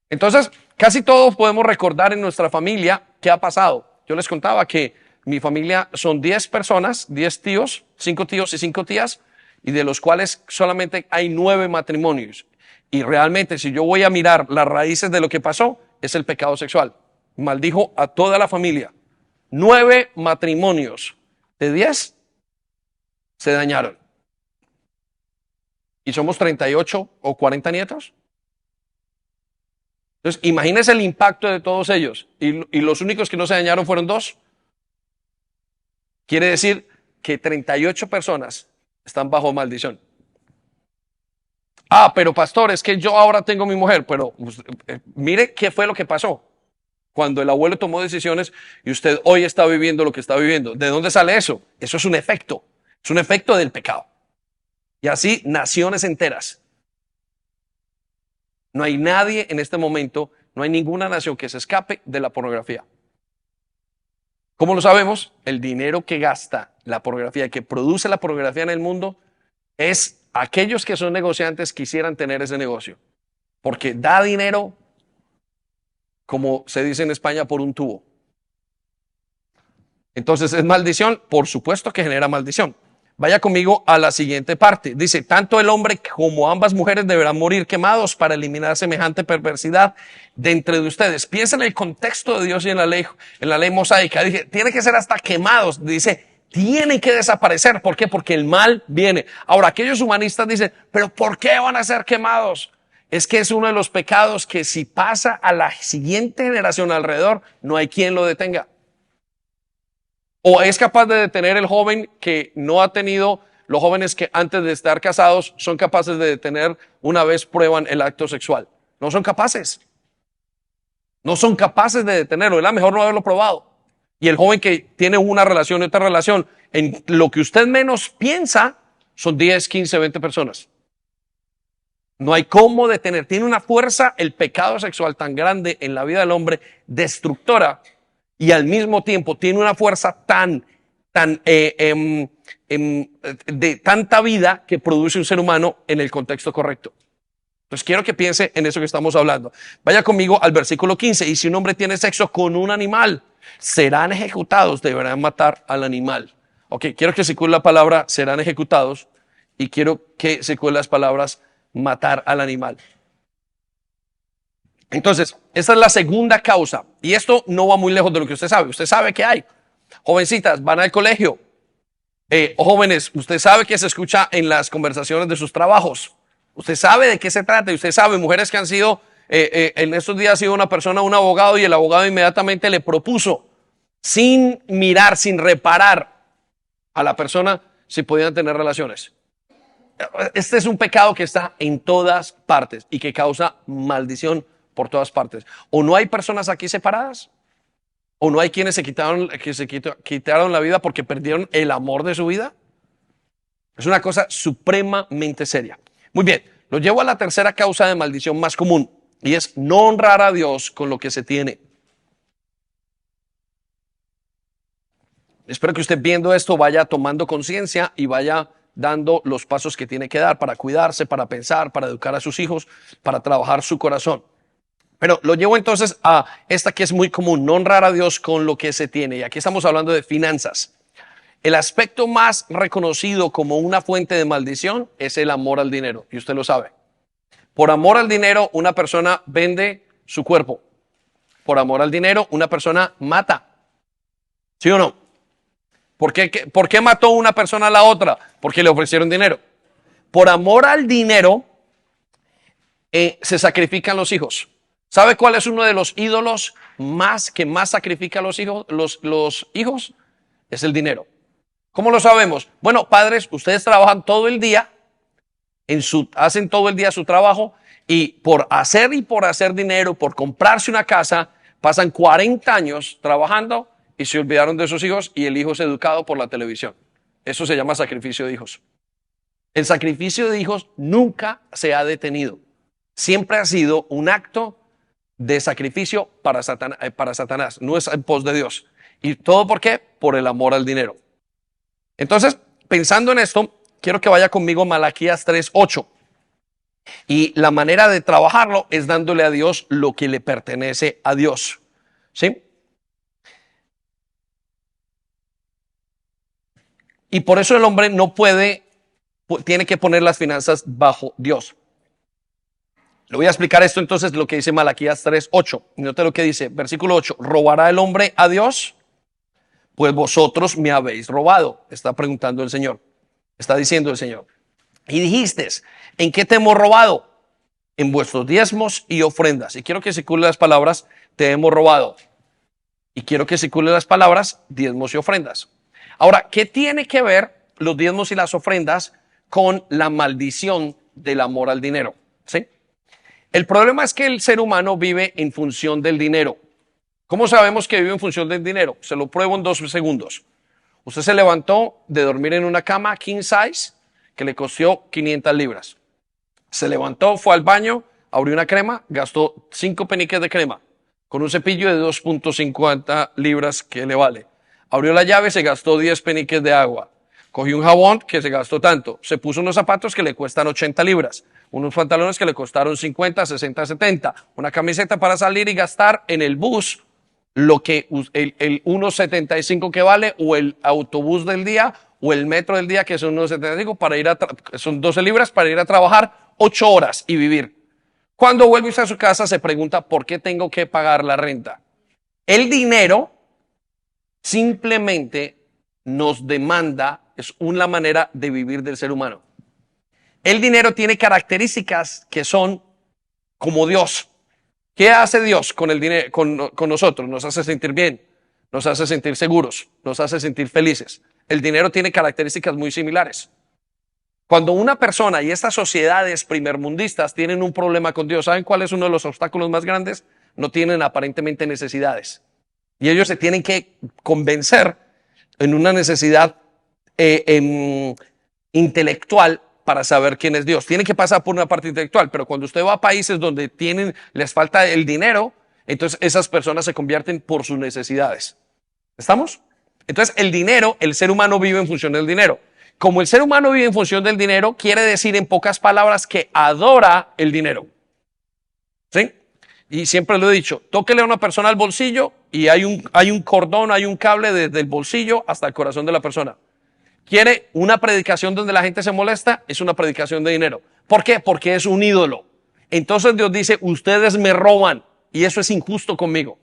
Entonces, casi todos podemos recordar en nuestra familia qué ha pasado. Yo les contaba que mi familia son 10 personas, 10 tíos, 5 tíos y 5 tías, y de los cuales solamente hay 9 matrimonios. Y realmente, si yo voy a mirar las raíces de lo que pasó, es el pecado sexual. Maldijo a toda la familia. 9 matrimonios de 10 se dañaron. Y somos 38 o 40 nietos. Entonces, imagínense el impacto de todos ellos. Y los únicos que no se dañaron fueron 2. Quiere decir que 38 personas están bajo maldición. Pero pastor, es que yo ahora tengo mi mujer. Pero mire qué fue lo que pasó cuando el abuelo tomó decisiones y usted hoy está viviendo lo que está viviendo. ¿De dónde sale eso? Eso es un efecto. Es un efecto del pecado. Y así naciones enteras. No hay nadie en este momento, no hay ninguna nación que se escape de la pornografía. ¿Cómo lo sabemos? El dinero que gasta la pornografía, que produce la pornografía en el mundo, es aquellos que son negociantes quisieran tener ese negocio. Porque da dinero, como se dice en España, por un tubo. Entonces, ¿es maldición? Por supuesto que genera maldición. Vaya conmigo a la siguiente parte. Dice, tanto el hombre como ambas mujeres deberán morir quemados para eliminar semejante perversidad de entre de ustedes. Piensa en el contexto de Dios y en la ley mosaica. Dice, tiene que ser hasta quemados. Dice, tienen que desaparecer. ¿Por qué? Porque el mal viene. Ahora, aquellos humanistas dicen, pero ¿por qué van a ser quemados? Es que es uno de los pecados que si pasa a la siguiente generación alrededor, no hay quien lo detenga. O es capaz de detener el joven que no ha tenido, los jóvenes que antes de estar casados son capaces de detener una vez prueban el acto sexual. No son capaces. No son capaces de detenerlo. Es mejor no haberlo probado. Y el joven que tiene una relación y otra relación, en lo que usted menos piensa, son 10, 15, 20 personas. No hay cómo detener. Tiene una fuerza el pecado sexual tan grande en la vida del hombre, destructora, y al mismo tiempo tiene una fuerza de tanta vida que produce un ser humano en el contexto correcto. Entonces quiero que piense en eso que estamos hablando. Vaya conmigo al versículo 15. Y si un hombre tiene sexo con un animal, serán ejecutados, deberán matar al animal. Ok, quiero que circule la palabra serán ejecutados y quiero que circule las palabras matar al animal. Entonces, esta es la segunda causa. Y esto no va muy lejos de lo que usted sabe. Usted sabe que hay. Jovencitas, van al colegio. Jóvenes, usted sabe que se escucha en las conversaciones de sus trabajos. Usted sabe de qué se trata. Y usted sabe, mujeres que han sido, en estos días ha sido una persona, un abogado, y el abogado inmediatamente le propuso, sin mirar, sin reparar a la persona, si podían tener relaciones. Este es un pecado que está en todas partes y que causa maldición por todas partes. O no hay personas aquí separadas, o no hay quienes quitaron la vida porque perdieron el amor de su vida. Es una cosa supremamente seria. Muy bien, lo llevo a la tercera causa de maldición más común, y es no honrar a Dios con lo que se tiene. Espero que usted viendo esto vaya tomando conciencia y vaya dando los pasos que tiene que dar para cuidarse, para pensar, para educar a sus hijos, para trabajar su corazón. Pero lo llevo entonces a esta que es muy común, no honrar a Dios con lo que se tiene. Y aquí estamos hablando de finanzas. El aspecto más reconocido como una fuente de maldición es el amor al dinero, y usted lo sabe. Por amor al dinero, una persona vende su cuerpo. Por amor al dinero, una persona mata. ¿Sí o no? ¿Por qué mató una persona a la otra? Porque le ofrecieron dinero. Por amor al dinero, se sacrifican los hijos. ¿Sabe cuál es uno de los ídolos que más sacrifica a los hijos? Es el dinero. ¿Cómo lo sabemos? Bueno, padres, ustedes trabajan todo el día, hacen todo el día su trabajo, y por hacer dinero, por comprarse una casa, pasan 40 años trabajando y se olvidaron de sus hijos, y el hijo es educado por la televisión. Eso se llama sacrificio de hijos. El sacrificio de hijos nunca se ha detenido. Siempre ha sido un acto de sacrificio para Satanás. No es en pos de Dios. ¿Y todo por qué? Por el amor al dinero. Entonces, pensando en esto, quiero que vaya conmigo a Malaquías 3:8. Y la manera de trabajarlo es dándole a Dios lo que le pertenece a Dios. ¿Sí? Y por eso el hombre tiene que poner las finanzas bajo Dios. Le voy a explicar esto entonces, lo que dice Malaquías 3:8. Note lo que dice, versículo 8. ¿Robará el hombre a Dios? Pues vosotros me habéis robado, está preguntando el Señor. Está diciendo el Señor. Y dijiste, ¿en qué te hemos robado? En vuestros diezmos y ofrendas. Y quiero que circule las palabras, te hemos robado. Y quiero que circule las palabras, diezmos y ofrendas. Ahora, ¿qué tiene que ver los diezmos y las ofrendas con la maldición del amor al dinero? ¿Sí? El problema es que el ser humano vive en función del dinero. ¿Cómo sabemos que vive en función del dinero? Se lo pruebo en 2 segundos. Usted se levantó de dormir en una cama king size que le costó 500 libras. Se levantó, fue al baño, abrió una crema, gastó 5 peniques de crema con un cepillo de 2.50 libras que le vale. Abrió la llave, se gastó 10 peniques de agua. Cogió un jabón que se gastó tanto. Se puso unos zapatos que le cuestan 80 libras. Unos pantalones que le costaron 50, 60, 70. Una camiseta para salir y gastar en el bus lo que el 1.75 que vale, o el autobús del día, o el metro del día, que son unos 75, son 12 libras para ir a trabajar 8 horas y vivir. Cuando vuelve usted a su casa se pregunta, ¿por qué tengo que pagar la renta? El dinero simplemente nos demanda, es una manera de vivir del ser humano. El dinero tiene características que son como Dios. ¿Qué hace Dios con el dinero, con nosotros? Nos hace sentir bien, nos hace sentir seguros, nos hace sentir felices. El dinero tiene características muy similares. Cuando una persona y estas sociedades primermundistas tienen un problema con Dios, ¿saben cuál es uno de los obstáculos más grandes? No tienen aparentemente necesidades. Y ellos se tienen que convencer en una necesidad intelectual para saber quién es Dios. Tiene que pasar por una parte intelectual, pero cuando usted va a países donde les falta el dinero, entonces esas personas se convierten por sus necesidades. ¿Estamos? Entonces el dinero, el ser humano vive en función del dinero. Como el ser humano vive en función del dinero, quiere decir en pocas palabras que adora el dinero. ¿Sí? Y siempre lo he dicho, tóquele a una persona al bolsillo y hay un cordón, hay un cable desde el bolsillo hasta el corazón de la persona. Quiere una predicación donde la gente se molesta, es una predicación de dinero. ¿Por qué? Porque es un ídolo. Entonces Dios dice, ustedes me roban y eso es injusto conmigo.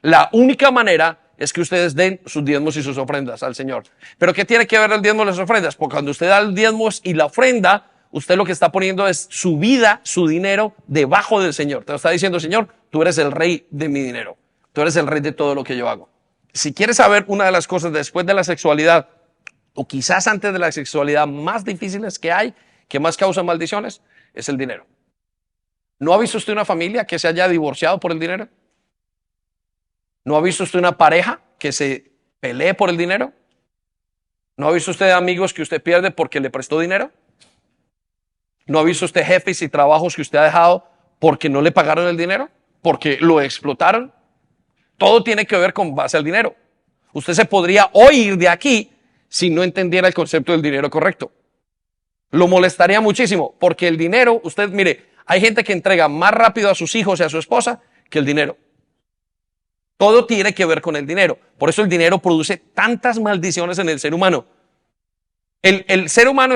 La única manera es que ustedes den sus diezmos y sus ofrendas al Señor. ¿Pero qué tiene que ver el diezmo y las ofrendas? Porque cuando usted da el diezmo y la ofrenda, usted lo que está poniendo es su vida, su dinero, debajo del Señor. Te está diciendo, Señor, tú eres el rey de mi dinero. Tú eres el rey de todo lo que yo hago. Si quieres saber una de las cosas después de la sexualidad, o quizás antes de la sexualidad más difíciles que hay, que más causan maldiciones, es el dinero. ¿No ha visto usted una familia que se haya divorciado por el dinero? ¿No ha visto usted una pareja que se pelee por el dinero? ¿No ha visto usted amigos que usted pierde porque le prestó dinero? ¿No ha visto usted jefes y trabajos que usted ha dejado porque no le pagaron el dinero? ¿Porque lo explotaron? Todo tiene que ver con base al dinero. Usted se podría hoy ir de aquí si no entendiera el concepto del dinero correcto. Lo molestaría muchísimo porque el dinero, usted mire, hay gente que entrega más rápido a sus hijos y a su esposa que el dinero. Todo tiene que ver con el dinero. Por eso el dinero produce tantas maldiciones en el ser humano. El ser humano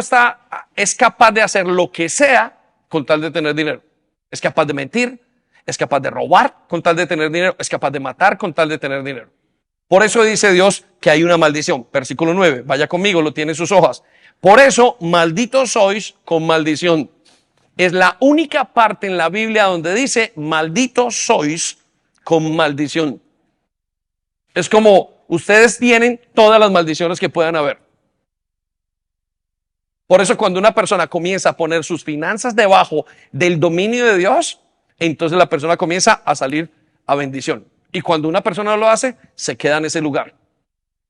es capaz de hacer lo que sea con tal de tener dinero. Es capaz de mentir, es capaz de robar con tal de tener dinero, es capaz de matar con tal de tener dinero. Por eso dice Dios que hay una maldición. Versículo 9, vaya conmigo, lo tiene en sus hojas. Por eso, malditos sois con maldición. Es la única parte en la Biblia donde dice, malditos sois con maldición. Es como ustedes tienen todas las maldiciones que puedan haber. Por eso cuando una persona comienza a poner sus finanzas debajo del dominio de Dios, entonces la persona comienza a salir a bendición. Y cuando una persona lo hace, se queda en ese lugar.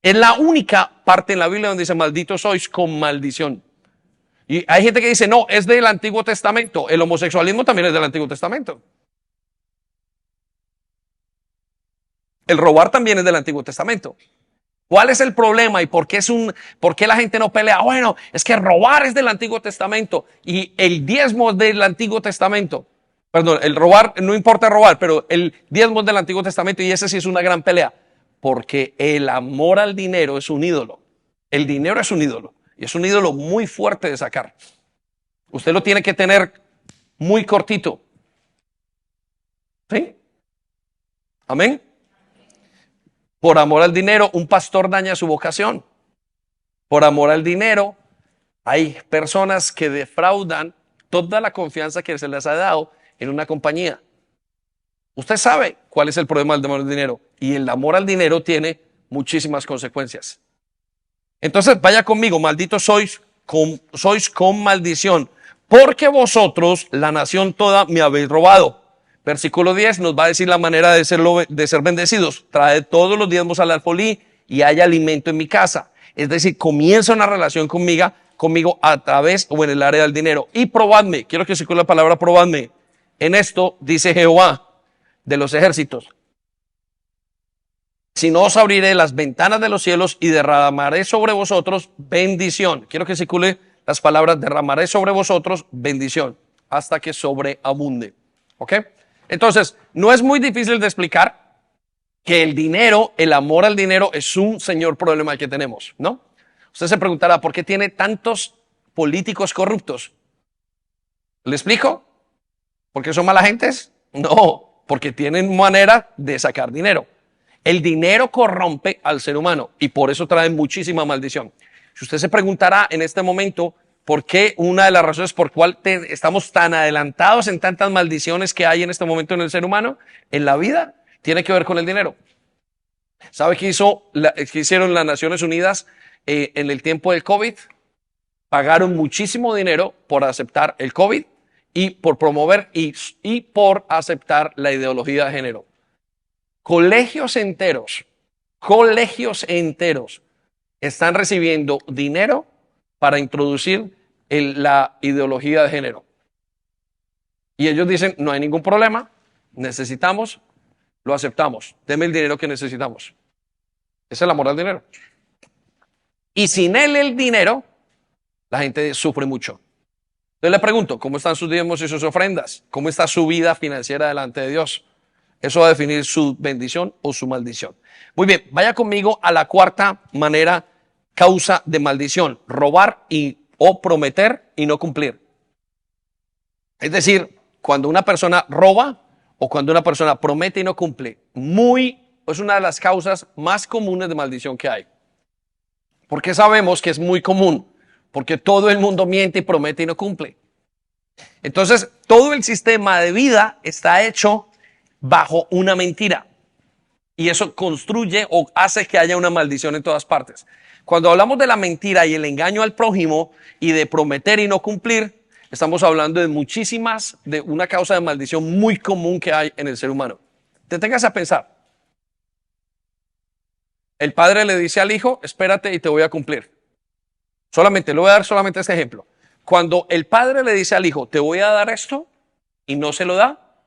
Es la única parte en la Biblia donde dice, malditos sois con maldición. Y hay gente que dice, no, es del Antiguo Testamento. El homosexualismo también es del Antiguo Testamento. El robar también es del Antiguo Testamento. ¿Cuál es el problema y por qué la gente no pelea? Bueno, es que robar es del Antiguo Testamento y el diezmo es del Antiguo Testamento. Perdón, el robar, no importa robar, pero el diezmo es del Antiguo Testamento y ese sí es una gran pelea. Porque el amor al dinero es un ídolo. El dinero es un ídolo y es un ídolo muy fuerte de sacar. Usted lo tiene que tener muy cortito. ¿Sí? Amén. Por amor al dinero, un pastor daña su vocación. Por amor al dinero, hay personas que defraudan toda la confianza que se les ha dado en una compañía. Usted sabe cuál es el problema del amor al dinero. Y el amor al dinero tiene muchísimas consecuencias. Entonces, vaya conmigo, malditos sois con maldición, porque vosotros, la nación toda, me habéis robado. Versículo 10 nos va a decir la manera de ser bendecidos. Traed todos los diezmos al alfolí y hay alimento en mi casa. Es decir, comienza una relación conmigo a través o en el área del dinero. Y probadme, quiero que circule la palabra probadme. En esto dice Jehová de los ejércitos. Si no os abriré las ventanas de los cielos y derramaré sobre vosotros bendición. Quiero que circule las palabras derramaré sobre vosotros bendición hasta que sobreabunde. ¿Ok? Entonces, no es muy difícil de explicar que el dinero, el amor al dinero es un señor problema que tenemos, ¿no? Usted se preguntará, ¿por qué tiene tantos políticos corruptos? ¿Le explico? ¿Por qué son mala gentes? No, porque tienen manera de sacar dinero. El dinero corrompe al ser humano y por eso trae muchísima maldición. Si usted se preguntará en este momento por qué una de las razones por cuál estamos tan adelantados en tantas maldiciones que hay en este momento en el ser humano, en la vida, tiene que ver con el dinero. ¿Sabe qué hicieron las Naciones Unidas en el tiempo del COVID? Pagaron muchísimo dinero por aceptar el COVID y por promover y por aceptar la ideología de género. Colegios enteros están recibiendo dinero para introducir la ideología de género. Y ellos dicen, no hay ningún problema, necesitamos, lo aceptamos, deme el dinero que necesitamos. Esa es la moral del dinero. Y sin él el dinero, la gente sufre mucho. Entonces le pregunto, ¿cómo están sus diezmos y sus ofrendas? ¿Cómo está su vida financiera delante de Dios? Eso va a definir su bendición o su maldición. Muy bien, vaya conmigo a la cuarta manera, causa de maldición: robar o prometer y no cumplir. Es decir, cuando una persona roba o cuando una persona promete y no cumple, es una de las causas más comunes de maldición que hay. ¿Por qué sabemos que es muy común? Porque todo el mundo miente y promete y no cumple. Entonces, todo el sistema de vida está hecho bajo una mentira. Y eso construye o hace que haya una maldición en todas partes. Cuando hablamos de la mentira y el engaño al prójimo y de prometer y no cumplir, estamos hablando de una causa de maldición muy común que hay en el ser humano. Deténgase a pensar. El padre le dice al hijo, espérate y te voy a cumplir. Le voy a dar solamente este ejemplo. Cuando el padre le dice al hijo, te voy a dar esto, y no se lo da,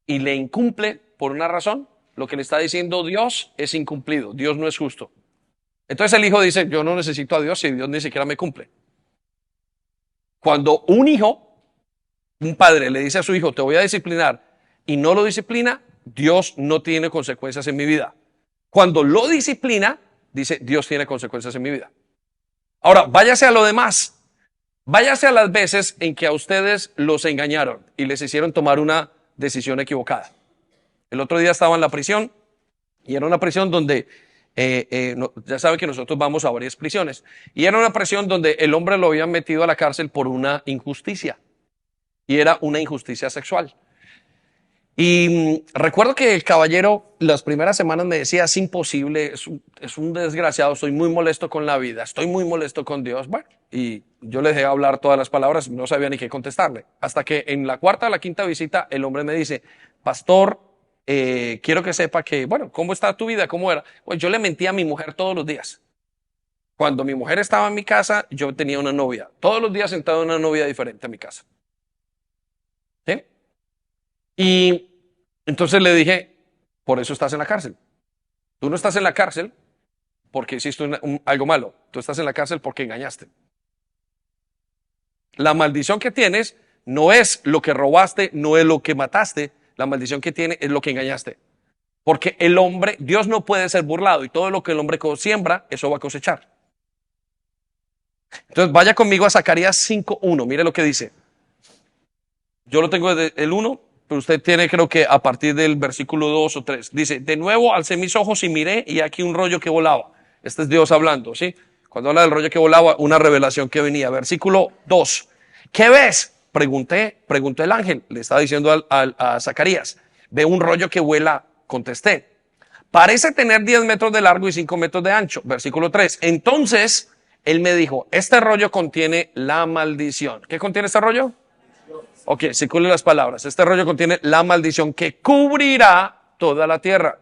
y le incumple por una razón, lo que le está diciendo Dios es incumplido, Dios no es justo. Entonces el hijo dice, yo no necesito a Dios si Dios ni siquiera me cumple. Cuando un padre le dice a su hijo, te voy a disciplinar, y no lo disciplina, Dios no tiene consecuencias en mi vida. Cuando lo disciplina, dice, Dios tiene consecuencias en mi vida. Ahora, váyase a lo demás. Váyase a las veces en que a ustedes los engañaron y les hicieron tomar una decisión equivocada. El otro día estaba en la prisión y era una prisión donde, ya saben que nosotros vamos a varias prisiones, y era una prisión donde el hombre lo habían metido a la cárcel por una injusticia, y era una injusticia sexual. Y recuerdo que el caballero las primeras semanas me decía, es imposible, es un desgraciado, estoy muy molesto con la vida, estoy muy molesto con Dios. Bueno, y yo le dejé hablar todas las palabras, no sabía ni qué contestarle. Hasta que en la cuarta o la quinta visita el hombre me dice, pastor, quiero que sepa que, bueno, ¿cómo está tu vida? ¿Cómo era? Pues yo le mentía a mi mujer todos los días. Cuando mi mujer estaba en mi casa, yo tenía una novia. Todos los días sentado en una novia diferente en mi casa. ¿Sí? Y entonces le dije, por eso estás en la cárcel. Tú no estás en la cárcel porque hiciste algo malo. Tú estás en la cárcel porque engañaste. La maldición que tienes no es lo que robaste, no es lo que mataste. La maldición que tiene es lo que engañaste. Porque Dios no puede ser burlado, y todo lo que el hombre siembra, eso va a cosechar. Entonces vaya conmigo a Zacarías 5:1. Mire lo que dice. Yo lo tengo desde el 1, pero usted tiene, creo que a partir del versículo 2 o 3. Dice, de nuevo alcé mis ojos y miré, y aquí un rollo que volaba. Este es Dios hablando, ¿sí? Cuando habla del rollo que volaba, una revelación que venía. Versículo 2. ¿Qué ves? Preguntó el ángel, le estaba diciendo a Zacarías. Ve un rollo que vuela, contesté. Parece tener 10 metros de largo y 5 metros de ancho. Versículo 3. Entonces, él me dijo, este rollo contiene la maldición. ¿Qué contiene este rollo? Ok, circule las palabras. Este rollo contiene la maldición que cubrirá toda la tierra.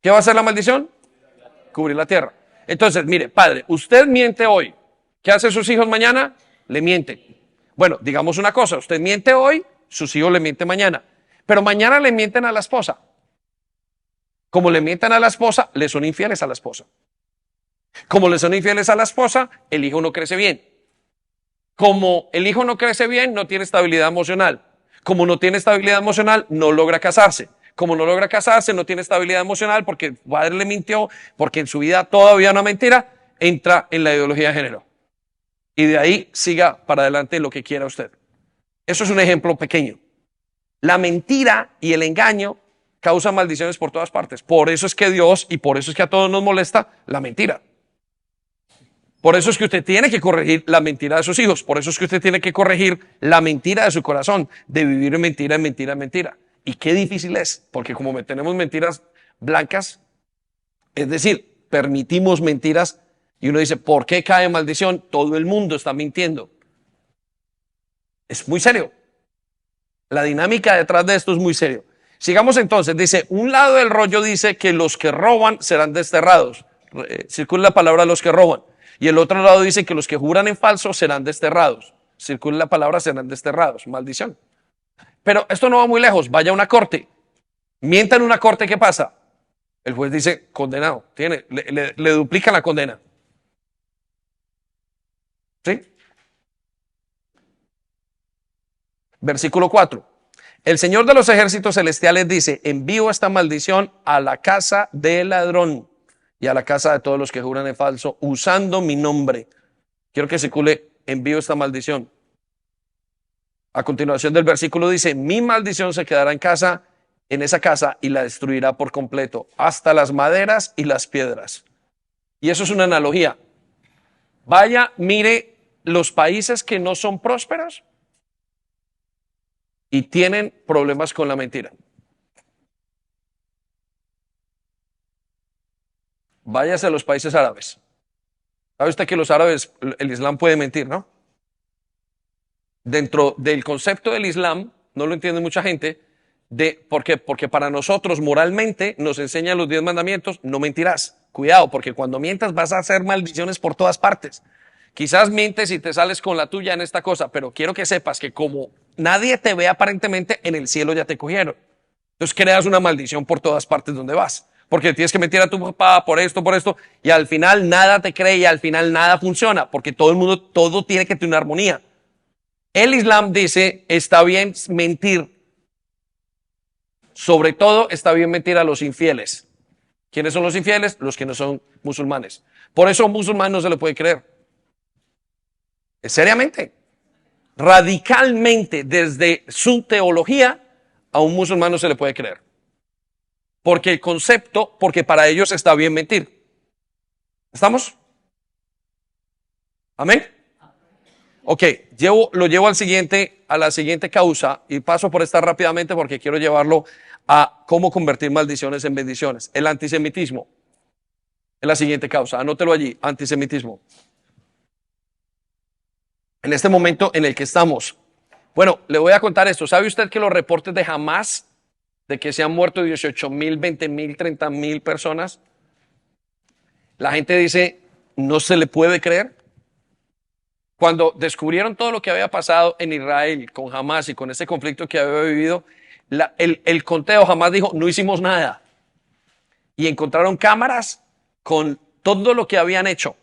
¿Qué va a hacer la maldición? Cubrir la tierra. Entonces, mire, padre, usted miente hoy. ¿Qué hacen sus hijos mañana? Le mienten. Bueno, digamos una cosa, usted miente hoy, sus hijos le mienten mañana. Pero mañana le mienten a la esposa. Como le mienten a la esposa, le son infieles a la esposa. Como le son infieles a la esposa, el hijo no crece bien. Como el hijo no crece bien, no tiene estabilidad emocional. Como no tiene estabilidad emocional, no logra casarse. como no logra casarse, no tiene estabilidad emocional porque el padre le mintió, porque en su vida todavía una mentira, entra en la ideología de género. Y de ahí siga para adelante lo que quiera usted. Eso es un ejemplo pequeño. La mentira y el engaño causan maldiciones por todas partes. Por eso es que Dios, y por eso es que a todos nos molesta la mentira. Por eso es que usted tiene que corregir la mentira de sus hijos. Por eso es que usted tiene que corregir la mentira de su corazón, de vivir en mentira, en mentira, en mentira. Y qué difícil es, porque como tenemos mentiras blancas, es decir, permitimos mentiras y uno dice, ¿por qué cae maldición? Todo el mundo está mintiendo. Es muy serio. La dinámica detrás de esto es muy serio. Sigamos entonces, dice, un lado del rollo dice que los que roban serán desterrados. Circula la palabra los que roban. Y el otro lado dice que los que juran en falso serán desterrados. Circula la palabra serán desterrados. Maldición. Pero esto no va muy lejos. Vaya a una corte. Mienta en una corte, ¿qué pasa? El juez dice, condenado. Le duplican la condena. ¿Sí? Versículo 4. El Señor de los ejércitos celestiales dice, envío esta maldición a la casa del ladrón y a la casa de todos los que juran en falso, usando mi nombre. Quiero que circule, envío esta maldición. A continuación del versículo dice, mi maldición se quedará en esa casa y la destruirá por completo, hasta las maderas y las piedras. Y eso es una analogía. Vaya, mire los países que no son prósperos y tienen problemas con la mentira. Váyase a los países árabes. ¿Sabe usted que los árabes, el Islam puede mentir, no? Dentro del concepto del Islam, no lo entiende mucha gente, ¿por qué? Porque para nosotros moralmente nos enseñan los 10 mandamientos, no mentirás. Cuidado, porque cuando mientas vas a hacer maldiciones por todas partes. Quizás mientes y te sales con la tuya en esta cosa, pero quiero que sepas que como nadie te ve aparentemente, en el cielo ya te cogieron. Entonces creas una maldición por todas partes donde vas. Porque tienes que mentir a tu papá por esto, y al final nada te cree y al final nada funciona, porque todo el mundo, todo tiene que tener una armonía. El Islam dice, está bien mentir. Sobre todo está bien mentir a los infieles. ¿Quiénes son los infieles? Los que no son musulmanes. Por eso a un musulmán no se le puede creer. Seriamente, radicalmente, desde su teología, a un musulmán no se le puede creer. Porque el concepto, porque para ellos está bien mentir. ¿Estamos? ¿Amén? Ok, lo llevo a la siguiente causa y paso por esta rápidamente porque quiero llevarlo a cómo convertir maldiciones en bendiciones. El antisemitismo es la siguiente causa. Anótelo allí, antisemitismo. En este momento en el que estamos. Bueno, le voy a contar esto. ¿Sabe usted que los reportes de Hamas, de que se han muerto 18,000, 20,000, 30,000 personas? La gente dice, no se le puede creer. Cuando descubrieron todo lo que había pasado en Israel con Hamas y con ese conflicto que había vivido, el conteo Hamas dijo, no hicimos nada. Y encontraron cámaras con todo lo que habían hecho.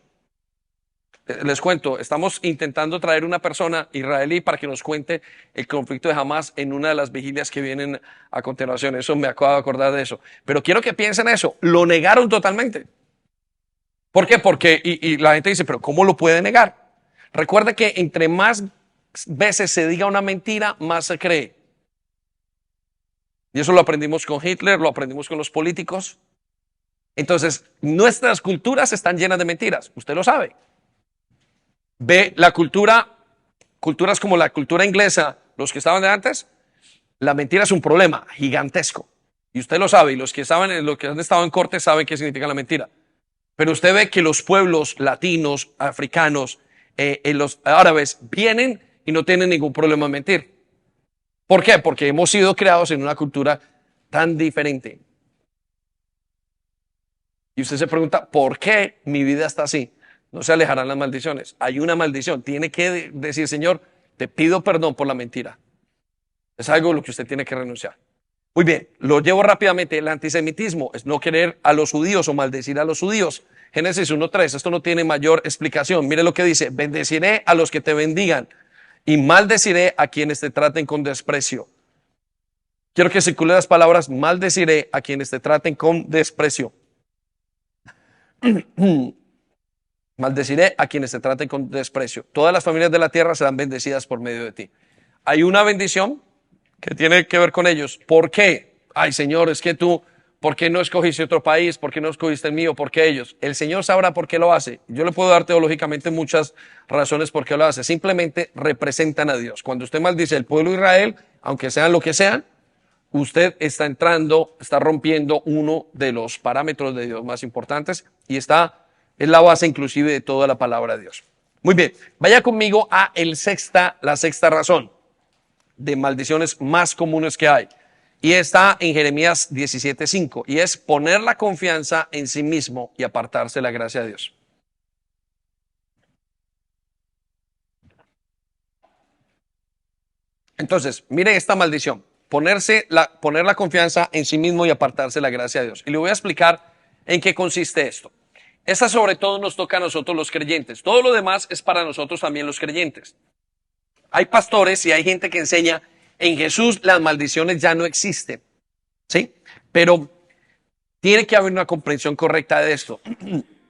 Les cuento, estamos intentando traer una persona israelí para que nos cuente el conflicto de Hamas en una de las vigilias que vienen a continuación. Eso me acabo de acordar de eso. Pero quiero que piensen eso. Lo negaron totalmente. ¿Por qué? Porque, y la gente dice, pero ¿cómo lo puede negar? Recuerde que entre más veces se diga una mentira, más se cree. Y eso lo aprendimos con Hitler, lo aprendimos con los políticos. Entonces, nuestras culturas están llenas de mentiras. Usted lo sabe. Ve la culturas como la cultura inglesa, los que estaban de antes, la mentira es un problema gigantesco. Y usted lo sabe, y los que han estado en corte saben qué significa la mentira. Pero usted ve que los pueblos latinos, africanos, los árabes vienen y no tienen ningún problema en mentir. ¿Por qué? Porque hemos sido creados en una cultura tan diferente. Y usted se pregunta, ¿por qué mi vida está así? No se alejarán las maldiciones. Hay una maldición. Tiene que decir, Señor, te pido perdón por la mentira. Es algo a lo que usted tiene que renunciar. Muy bien, lo llevo rápidamente. El antisemitismo es no querer a los judíos o maldecir a los judíos. Génesis 1:3, esto no tiene mayor explicación. Mire lo que dice, bendeciré a los que te bendigan y maldeciré a quienes te traten con desprecio. Quiero que circulen las palabras: maldeciré a quienes te traten con desprecio. Maldeciré a quienes te traten con desprecio. Todas las familias de la tierra serán bendecidas por medio de ti. Hay una bendición que tiene que ver con ellos. ¿Por qué? Ay, Señor, es que tú, ¿por qué no escogiste otro país? ¿Por qué no escogiste el mío? ¿Por qué ellos? El Señor sabrá por qué lo hace. Yo le puedo dar teológicamente muchas razones por qué lo hace. Simplemente representan a Dios. Cuando usted maldice al pueblo de Israel, aunque sean lo que sean, usted está entrando, está rompiendo uno de los parámetros de Dios más importantes y es la base inclusive de toda la palabra de Dios. Muy bien, vaya conmigo a la sexta razón de maldiciones más comunes que hay. Y está en Jeremías 17:5 y es poner la confianza en sí mismo y apartarse de la gracia de Dios. Entonces, miren esta maldición. Poner la confianza en sí mismo y apartarse de la gracia de Dios. Y le voy a explicar en qué consiste esto. Esta sobre todo nos toca a nosotros los creyentes. Todo lo demás es para nosotros también los creyentes. Hay pastores y hay gente que enseña: en Jesús las maldiciones ya no existen. ¿Sí? Pero tiene que haber una comprensión correcta de esto.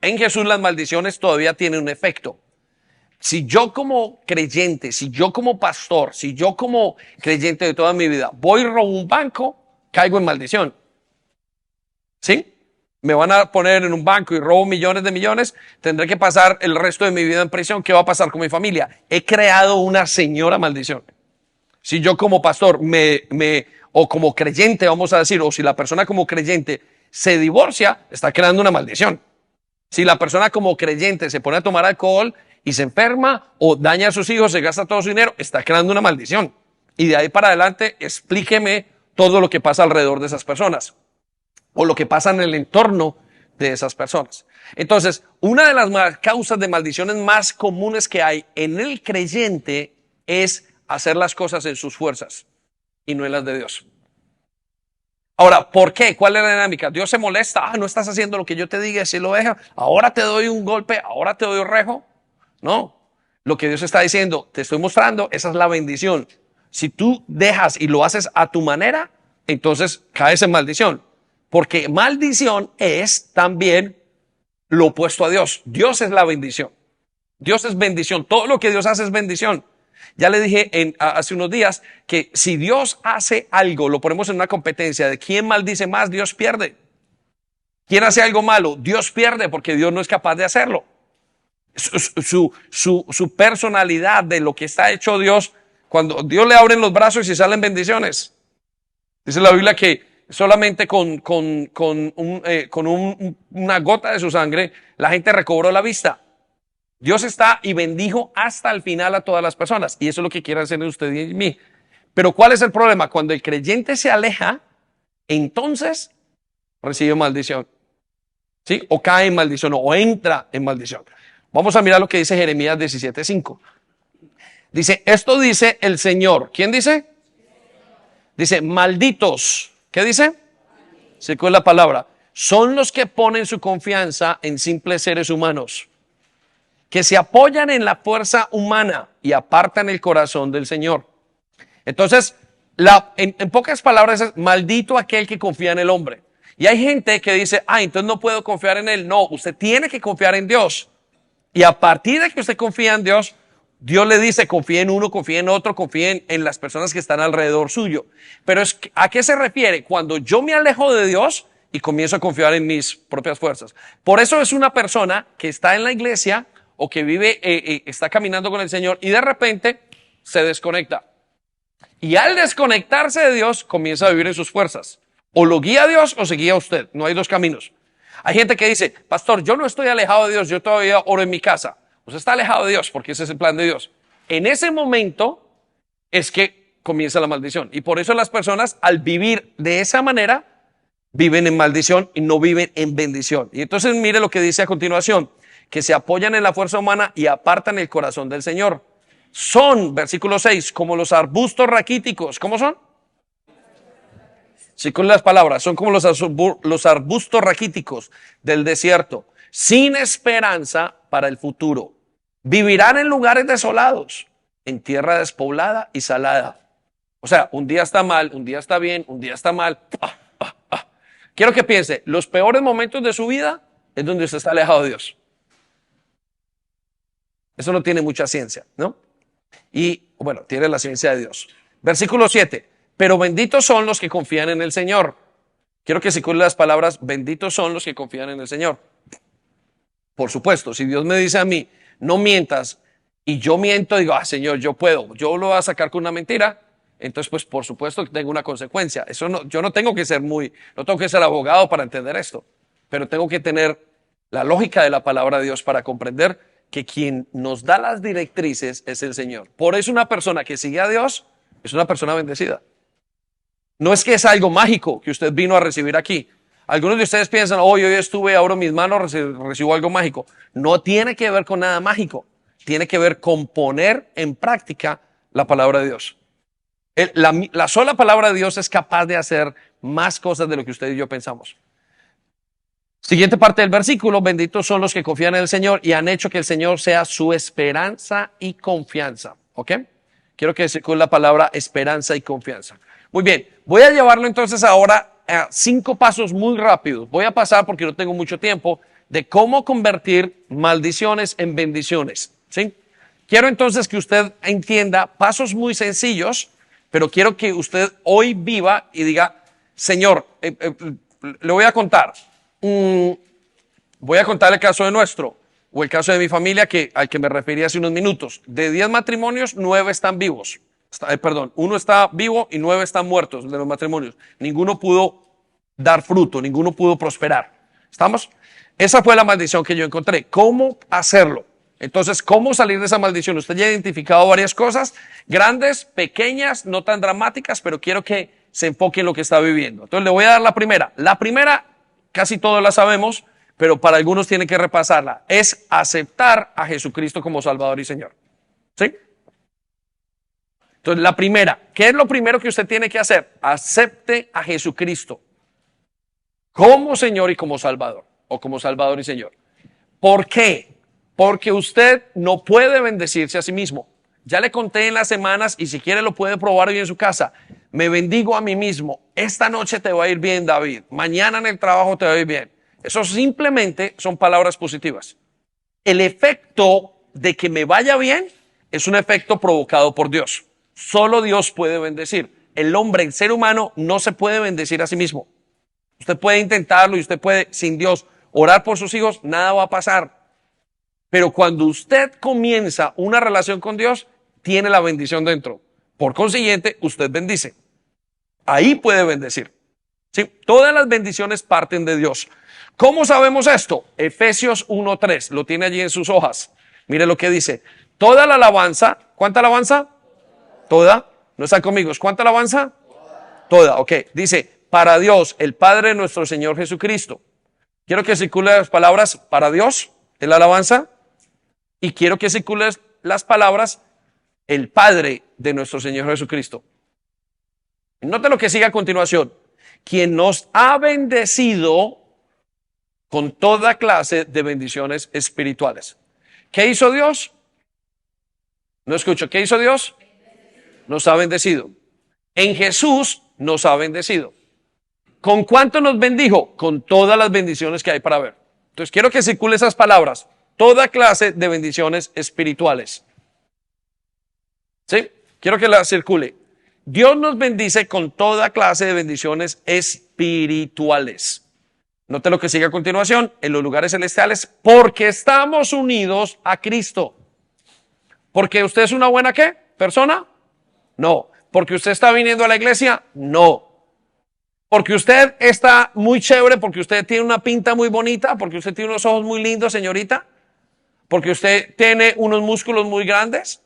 En Jesús las maldiciones todavía tienen un efecto. Si yo como creyente, si yo como pastor, si yo como creyente de toda mi vida voy y robo un banco, caigo en maldición. ¿Sí? Me van a poner en un banco y robo millones de millones, tendré que pasar el resto de mi vida en prisión. ¿Qué va a pasar con mi familia? He creado una señora maldición. Si yo como pastor o como creyente, vamos a decir, o si la persona como creyente se divorcia, está creando una maldición. Si la persona como creyente se pone a tomar alcohol y se enferma o daña a sus hijos, se gasta todo su dinero, está creando una maldición. Y de ahí para adelante, explíqueme todo lo que pasa alrededor de esas personas o lo que pasa en el entorno de esas personas. Entonces, una de las causas de maldiciones más comunes que hay en el creyente es hacer las cosas en sus fuerzas y no en las de Dios. Ahora, ¿por qué? ¿Cuál es la dinámica? Dios se molesta: no estás haciendo lo que yo te diga, si lo deja, ahora te doy un golpe, ahora te doy un rejo. No, lo que Dios está diciendo, te estoy mostrando, esa es la bendición. Si tú dejas y lo haces a tu manera, entonces caes en maldición. Porque maldición es también lo opuesto a Dios. Dios es la bendición. Dios es bendición. Todo lo que Dios hace es bendición. Ya le dije hace unos días que si Dios hace algo, lo ponemos en una competencia de quién maldice más, Dios pierde. ¿Quién hace algo malo? Dios pierde porque Dios no es capaz de hacerlo. Su personalidad de lo que está hecho Dios, cuando Dios le abren los brazos y salen bendiciones. Dice la Biblia que solamente con una gota de su sangre la gente recobró la vista. Dios está y bendijo hasta el final a todas las personas. Y eso es lo que quiere hacer en usted y en mí. Pero ¿cuál es el problema? Cuando el creyente se aleja, entonces recibe maldición. ¿Sí? O cae en maldición o entra en maldición. Vamos a mirar lo que dice Jeremías 17:5. Dice: esto dice el Señor. ¿Quién dice? Dice: malditos. ¿Qué dice? Sí, ¿cuál es la palabra? Son los que ponen su confianza en simples seres humanos, que se apoyan en la fuerza humana y apartan el corazón del Señor. Entonces, en pocas palabras es: maldito aquel que confía en el hombre. Y hay gente que dice: entonces no puedo confiar en él. No, usted tiene que confiar en Dios. Y a partir de que usted confía en Dios, Dios le dice: confíe en uno, confíe en otro, confíe en las personas que están alrededor suyo. Pero ¿a qué se refiere? Cuando yo me alejo de Dios y comienzo a confiar en mis propias fuerzas. Por eso es una persona que está en la iglesia o que vive, está caminando con el Señor y de repente se desconecta. Y al desconectarse de Dios, comienza a vivir en sus fuerzas. O lo guía Dios o se guía usted. No hay dos caminos. Hay gente que dice: pastor, yo no estoy alejado de Dios, yo todavía oro en mi casa. Usted está alejado de Dios porque ese es el plan de Dios. En ese momento es que comienza la maldición. Y por eso las personas, al vivir de esa manera, viven en maldición y no viven en bendición. Y entonces mire lo que dice a continuación: que se apoyan en la fuerza humana y apartan el corazón del Señor. Son, versículo 6, como los arbustos raquíticos. ¿Cómo son? Sí, con las palabras, son como los arbustos raquíticos del desierto, sin esperanza para el futuro. Vivirán en lugares desolados, en tierra despoblada y salada. O sea, un día está mal, un día está bien, un día está mal. Quiero que piense, los peores momentos de su vida es donde usted está alejado de Dios. Eso no tiene mucha ciencia, ¿no? Y bueno, tiene la ciencia de Dios. Versículo 7. Pero benditos son los que confían en el Señor. Quiero que circulen las palabras, benditos son los que confían en el Señor. Por supuesto, si Dios me dice a mí, no mientas, y yo miento, digo, Señor, yo puedo, yo lo voy a sacar con una mentira, entonces pues por supuesto que tengo una consecuencia. Eso no, yo no tengo que ser no tengo que ser abogado para entender esto, pero tengo que tener la lógica de la palabra de Dios para comprender que quien nos da las directrices es el Señor. Por eso una persona que sigue a Dios es una persona bendecida. No es que es algo mágico que usted vino a recibir aquí. Algunos de ustedes piensan, hoy estuve, abro mis manos, recibo algo mágico. No tiene que ver con nada mágico. Tiene que ver con poner en práctica la palabra de Dios. La sola palabra de Dios es capaz de hacer más cosas de lo que usted y yo pensamos. Siguiente parte del versículo, benditos son los que confían en el Señor y han hecho que el Señor sea su esperanza y confianza. ¿Ok? Quiero que circule la palabra esperanza y confianza. Muy bien, voy a llevarlo entonces ahora a 5 pasos muy rápidos. Voy a pasar, porque no tengo mucho tiempo, de cómo convertir maldiciones en bendiciones. ¿Sí? Quiero entonces que usted entienda pasos muy sencillos, pero quiero que usted hoy viva y diga, Señor, le voy a contar. Voy a contar el caso de nuestro, o el caso de mi familia al que me referí hace unos minutos. De 10 matrimonios, 9 están vivos. Uno está vivo y 9 están muertos de los matrimonios. Ninguno pudo dar fruto, ninguno pudo prosperar. ¿Estamos? Esa fue la maldición que yo encontré. ¿Cómo hacerlo? Entonces, ¿cómo salir de esa maldición? Usted ya ha identificado varias cosas, grandes, pequeñas, no tan dramáticas, pero quiero que se enfoque en lo que está viviendo. Entonces, le voy a dar la primera. La primera, casi todos la sabemos, pero para algunos tiene que repasarla. Es aceptar a Jesucristo como Salvador y Señor. ¿Sí? Entonces, la primera, ¿qué es lo primero que usted tiene que hacer? Acepte a Jesucristo como Señor y como Salvador, o como Salvador y Señor. ¿Por qué? Porque usted no puede bendecirse a sí mismo. Ya le conté en las semanas, y si quiere lo puede probar hoy en su casa. Me bendigo a mí mismo. Esta noche te va a ir bien, David. Mañana en el trabajo te va a ir bien. Eso simplemente son palabras positivas. El efecto de que me vaya bien es un efecto provocado por Dios. Solo Dios puede bendecir. El hombre, el ser humano, no se puede bendecir a sí mismo. Usted puede intentarlo y usted puede, sin Dios, orar por sus hijos, nada va a pasar. Pero cuando usted comienza una relación con Dios, tiene la bendición dentro. Por consiguiente, usted bendice. Ahí puede bendecir. ¿Sí? Todas las bendiciones parten de Dios. ¿Cómo sabemos esto? Efesios 1:3, lo tiene allí en sus hojas. Mire lo que dice. Toda la alabanza, ¿cuánta alabanza? Toda. ¿No están conmigo? ¿Cuánta alabanza? Toda, ok. Dice, para Dios, el Padre de nuestro Señor Jesucristo. Quiero que circule las palabras para Dios, en la alabanza. Y quiero que circulen las palabras el Padre de nuestro Señor Jesucristo. Note lo que sigue a continuación. Quien nos ha bendecido con toda clase de bendiciones espirituales. ¿Qué hizo Dios? No escucho. ¿Qué hizo Dios? Nos ha bendecido. En Jesús nos ha bendecido. ¿Con cuánto nos bendijo? Con todas las bendiciones que hay para ver. Entonces quiero que circule esas palabras. Toda clase de bendiciones espirituales. ¿Sí? Quiero que la circule. Dios nos bendice con toda clase de bendiciones espirituales. Note lo que sigue a continuación. En los lugares celestiales, porque estamos unidos a Cristo. ¿Porque usted es una buena qué? ¿Persona? No. ¿Porque usted está viniendo a la iglesia? No. ¿Porque usted está muy chévere? ¿Porque usted tiene una pinta muy bonita? ¿Porque usted tiene unos ojos muy lindos, señorita? ¿Porque usted tiene unos músculos muy grandes?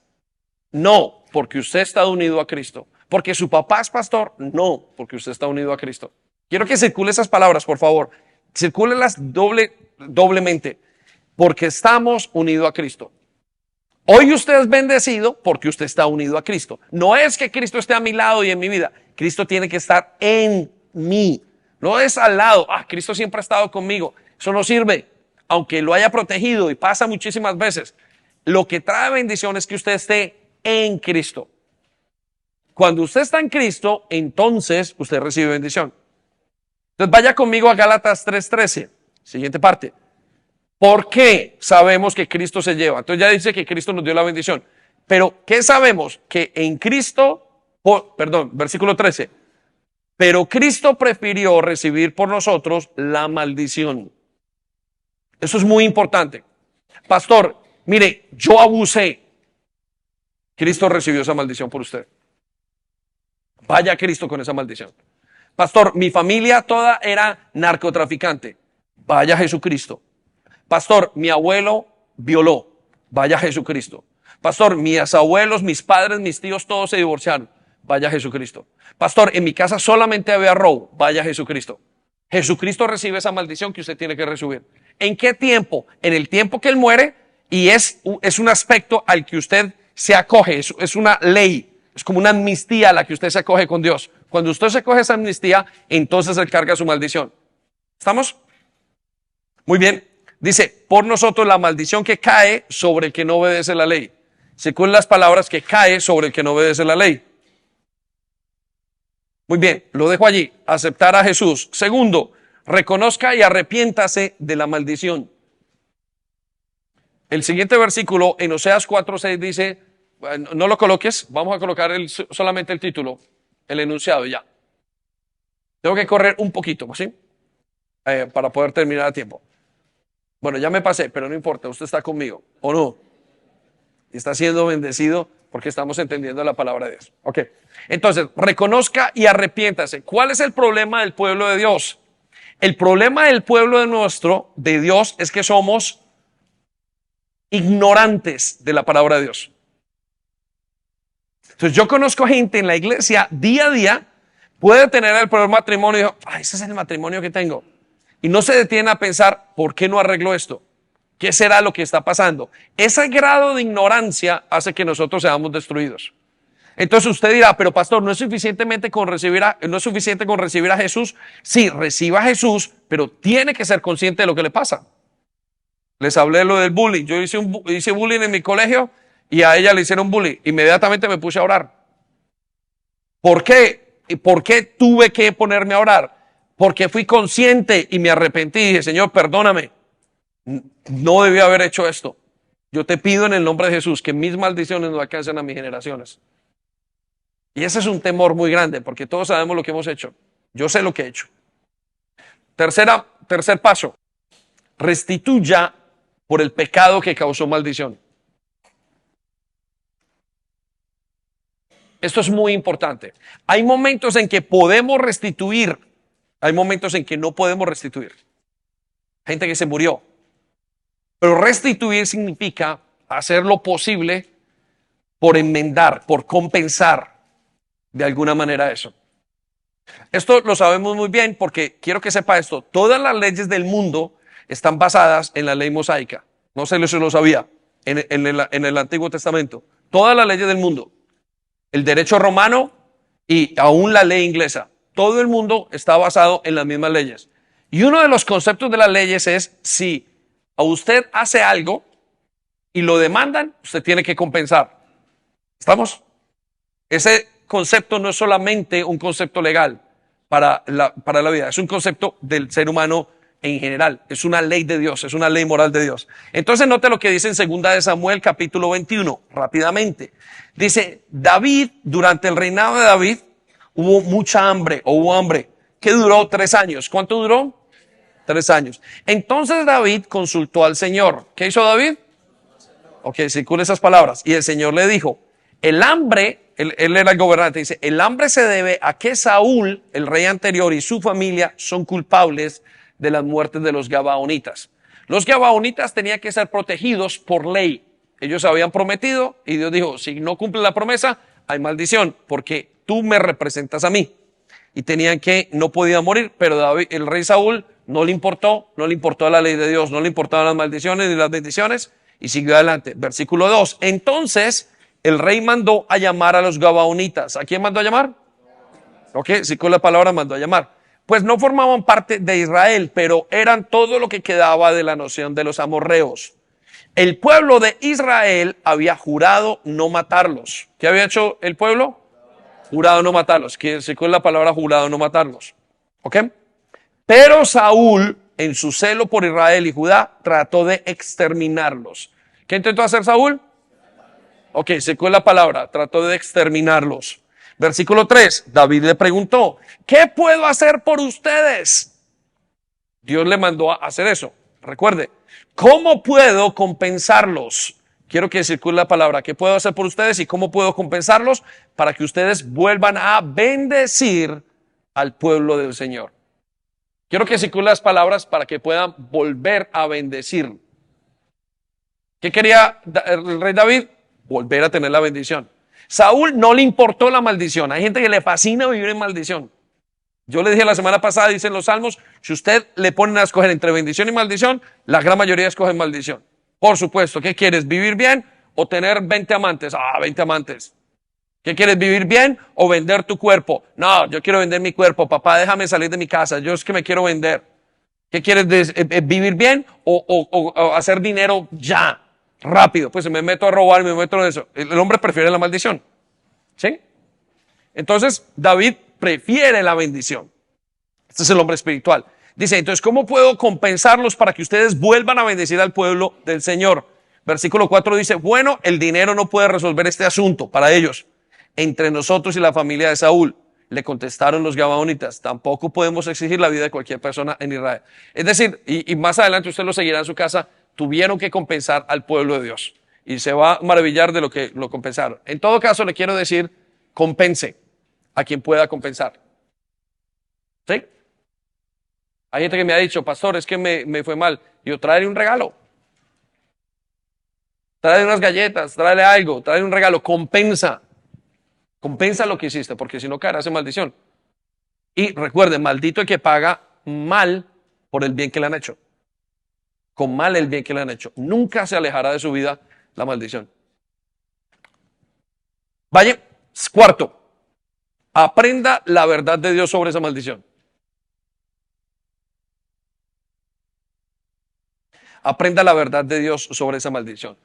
No, porque usted está unido a Cristo. ¿Porque su papá es pastor? No, porque usted está unido a Cristo. Quiero que circule esas palabras, por favor. Circúlenlas doblemente. Porque estamos unidos a Cristo. Hoy usted es bendecido porque usted está unido a Cristo. No es que Cristo esté a mi lado y en mi vida. Cristo tiene que estar en mí. No es al lado. Cristo siempre ha estado conmigo. Eso no sirve. Aunque lo haya protegido y pasa muchísimas veces. Lo que trae bendición es que usted esté en Cristo. Cuando usted está en Cristo, entonces usted recibe bendición. Entonces vaya conmigo a Gálatas 3:13, siguiente parte. ¿Por qué sabemos que Cristo se lleva? Entonces ya dice que Cristo nos dio la bendición. Pero ¿qué sabemos? Que en Cristo, versículo 13. Pero Cristo prefirió recibir por nosotros la maldición. Eso es muy importante. Pastor, mire, yo abusé. Cristo recibió esa maldición por usted. Vaya Cristo con esa maldición. Pastor, mi familia toda era narcotraficante. Vaya Jesucristo. Pastor, mi abuelo violó. Vaya Jesucristo. Pastor, mis abuelos, mis padres, mis tíos, todos se divorciaron. Vaya Jesucristo. Pastor, en mi casa solamente había robo. Vaya Jesucristo. Jesucristo recibe esa maldición que usted tiene que recibir. ¿En qué tiempo? En el tiempo que Él muere, y es un aspecto al que usted se acoge. Es una ley. Es como una amnistía a la que usted se acoge con Dios. Cuando usted se acoge esa amnistía, entonces Él carga su maldición. ¿Estamos? Muy bien. Dice, por nosotros la maldición que cae sobre el que no obedece la ley. Según las palabras que cae sobre el que no obedece la ley. Muy bien, lo dejo allí. Aceptar a Jesús. Segundo, reconozca y arrepiéntase de la maldición. El siguiente versículo en Oseas 4:6 dice, no lo coloques, vamos a colocar solamente el título, el enunciado ya. Tengo que correr un poquito, ¿sí? Para poder terminar a tiempo. Bueno, ya me pasé, pero no importa, usted está conmigo, ¿o no? Y está siendo bendecido porque estamos entendiendo la palabra de Dios. Ok, entonces, reconozca y arrepiéntase. ¿Cuál es el problema del pueblo de Dios? El problema del pueblo de Dios, es que somos ignorantes de la palabra de Dios. Entonces, yo conozco gente en la iglesia día a día, puede tener el peor matrimonio y dijo, ese es el matrimonio que tengo. Y no se detiene a pensar, ¿por qué no arreglo esto? ¿Qué será lo que está pasando? Ese grado de ignorancia hace que nosotros seamos destruidos. Entonces usted dirá, pero pastor, ¿no es suficiente con recibir a Jesús? Sí, reciba a Jesús, pero tiene que ser consciente de lo que le pasa. Les hablé lo del bullying. Yo hice bullying en mi colegio y a ella le hicieron bullying. Inmediatamente me puse a orar. ¿Por qué? ¿Por qué tuve que ponerme a orar? Porque fui consciente y me arrepentí y dije, Señor, perdóname. No debí haber hecho esto. Yo te pido en el nombre de Jesús que mis maldiciones no alcancen a mis generaciones. Y ese es un temor muy grande porque todos sabemos lo que hemos hecho. Yo sé lo que he hecho. Tercer paso. Restituya por el pecado que causó maldición. Esto es muy importante. Hay momentos en que podemos restituir. Hay momentos en que no podemos restituir. Gente que se murió. Pero restituir significa hacer lo posible por enmendar, por compensar de alguna manera eso. Esto lo sabemos muy bien porque quiero que sepa esto. Todas las leyes del mundo están basadas en la ley mosaica. No sé si lo sabía. En el Antiguo Testamento. Todas las leyes del mundo. El derecho romano y aún la ley inglesa. Todo el mundo está basado en las mismas leyes. Y uno de los conceptos de las leyes es si a usted hace algo y lo demandan, usted tiene que compensar. ¿Estamos? Ese concepto no es solamente un concepto legal para la vida, es un concepto del ser humano en general. Es una ley de Dios, es una ley moral de Dios. Entonces note lo que dice en 2 de Samuel capítulo 21, rápidamente. Dice, durante el reinado de David, hubo hambre que duró 3 años. ¿Cuánto duró? 3 años. Entonces David consultó al Señor. ¿Qué hizo David? Ok, circula esas palabras. Y el Señor le dijo, el hambre, él era el gobernante, dice, el hambre se debe a que Saúl, el rey anterior, y su familia son culpables de las muertes de los gabaonitas. Los gabaonitas tenían que ser protegidos por ley. Ellos habían prometido y Dios dijo, si no cumple la promesa, hay maldición, porque tú me representas a mí. Y no podían morir, pero David, el rey Saúl, no le importó la ley de Dios, no le importaban las maldiciones ni las bendiciones, y siguió adelante. Versículo 2. Entonces, el rey mandó a llamar a los gabaonitas. ¿A quién mandó a llamar? Ok, sí, con la palabra mandó a llamar. Pues no formaban parte de Israel, pero eran todo lo que quedaba de la nación de los amorreos. El pueblo de Israel había jurado no matarlos. ¿Qué había hecho el pueblo? Jurado no matarlos. ¿Cuál es la palabra jurado no matarlos? ¿Ok? Pero Saúl, en su celo por Israel y Judá, trató de exterminarlos. ¿Qué intentó hacer Saúl? Ok, secó la palabra, trató de exterminarlos. Versículo 3, David le preguntó, ¿qué puedo hacer por ustedes? Dios le mandó a hacer eso. Recuerde, ¿cómo puedo compensarlos? Quiero que circule la palabra, ¿qué puedo hacer por ustedes y cómo puedo compensarlos para que ustedes vuelvan a bendecir al pueblo del Señor? Quiero que circule las palabras para que puedan volver a bendecir. ¿Qué quería el rey David? Volver a tener la bendición. Saúl no le importó la maldición. Hay gente que le fascina vivir en maldición. Yo le dije la semana pasada, dicen los salmos, si usted le ponen a escoger entre bendición y maldición, la gran mayoría escogen maldición. Por supuesto, ¿qué quieres? ¿Vivir bien o tener 20 amantes? 20 amantes. ¿Qué quieres? ¿Vivir bien o vender tu cuerpo? No, yo quiero vender mi cuerpo. Papá, déjame salir de mi casa. Yo es que me quiero vender. ¿Qué quieres? ¿Vivir bien o hacer dinero ya? Rápido, pues me meto a robar, me meto en eso. El hombre prefiere la maldición. ¿Sí? Entonces, David prefiere la bendición. Este es el hombre espiritual. Dice, entonces, ¿cómo puedo compensarlos para que ustedes vuelvan a bendecir al pueblo del Señor? Versículo 4 dice, bueno, el dinero no puede resolver este asunto para ellos. Entre nosotros y la familia de Saúl, le contestaron los gabaonitas, tampoco podemos exigir la vida de cualquier persona en Israel. Es decir, y más adelante usted lo seguirá en su casa, tuvieron que compensar al pueblo de Dios. Y se va a maravillar de lo que lo compensaron. En todo caso, le quiero decir, compense a quien pueda compensar. ¿Sí? Hay gente que me ha dicho, pastor, es que me fue mal. Yo, tráele un regalo. Tráele unas galletas, tráele algo, tráele un regalo. Compensa. Compensa lo que hiciste, porque si no caerás en maldición. Y recuerden, maldito el que paga mal por el bien que le han hecho. Con mal el bien que le han hecho. Nunca se alejará de su vida la maldición. Vaya, cuarto, aprenda la verdad de Dios sobre esa maldición. Aprenda la verdad de Dios sobre esa maldición.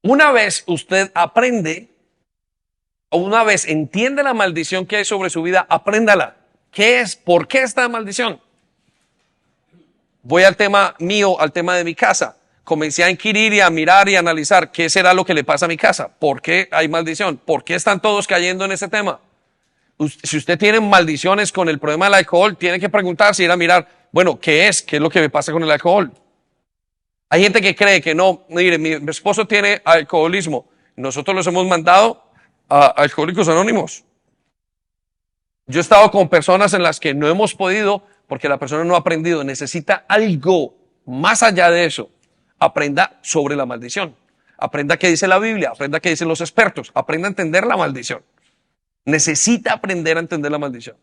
Una vez usted aprende, o una vez entiende la maldición que hay sobre su vida, apréndala. ¿Qué es? ¿Por qué esta maldición? Voy al tema mío, al tema de mi casa. Comencé a inquirir y a mirar y a analizar qué será lo que le pasa a mi casa. ¿Por qué hay maldición? ¿Por qué están todos cayendo en ese tema? Si usted tiene maldiciones con el problema del alcohol, tiene que preguntarse, ir a mirar, bueno, ¿qué es? ¿Qué es lo que me pasa con el alcohol? Hay gente que cree que no, mire, mi esposo tiene alcoholismo. Nosotros los hemos mandado a Alcohólicos Anónimos. Yo he estado con personas en las que no hemos podido porque la persona no ha aprendido. Necesita algo más allá de eso. Aprenda sobre la maldición. Aprenda qué dice la Biblia. Aprenda qué dicen los expertos. Aprenda a entender la maldición. Necesita aprender a entender la maldición.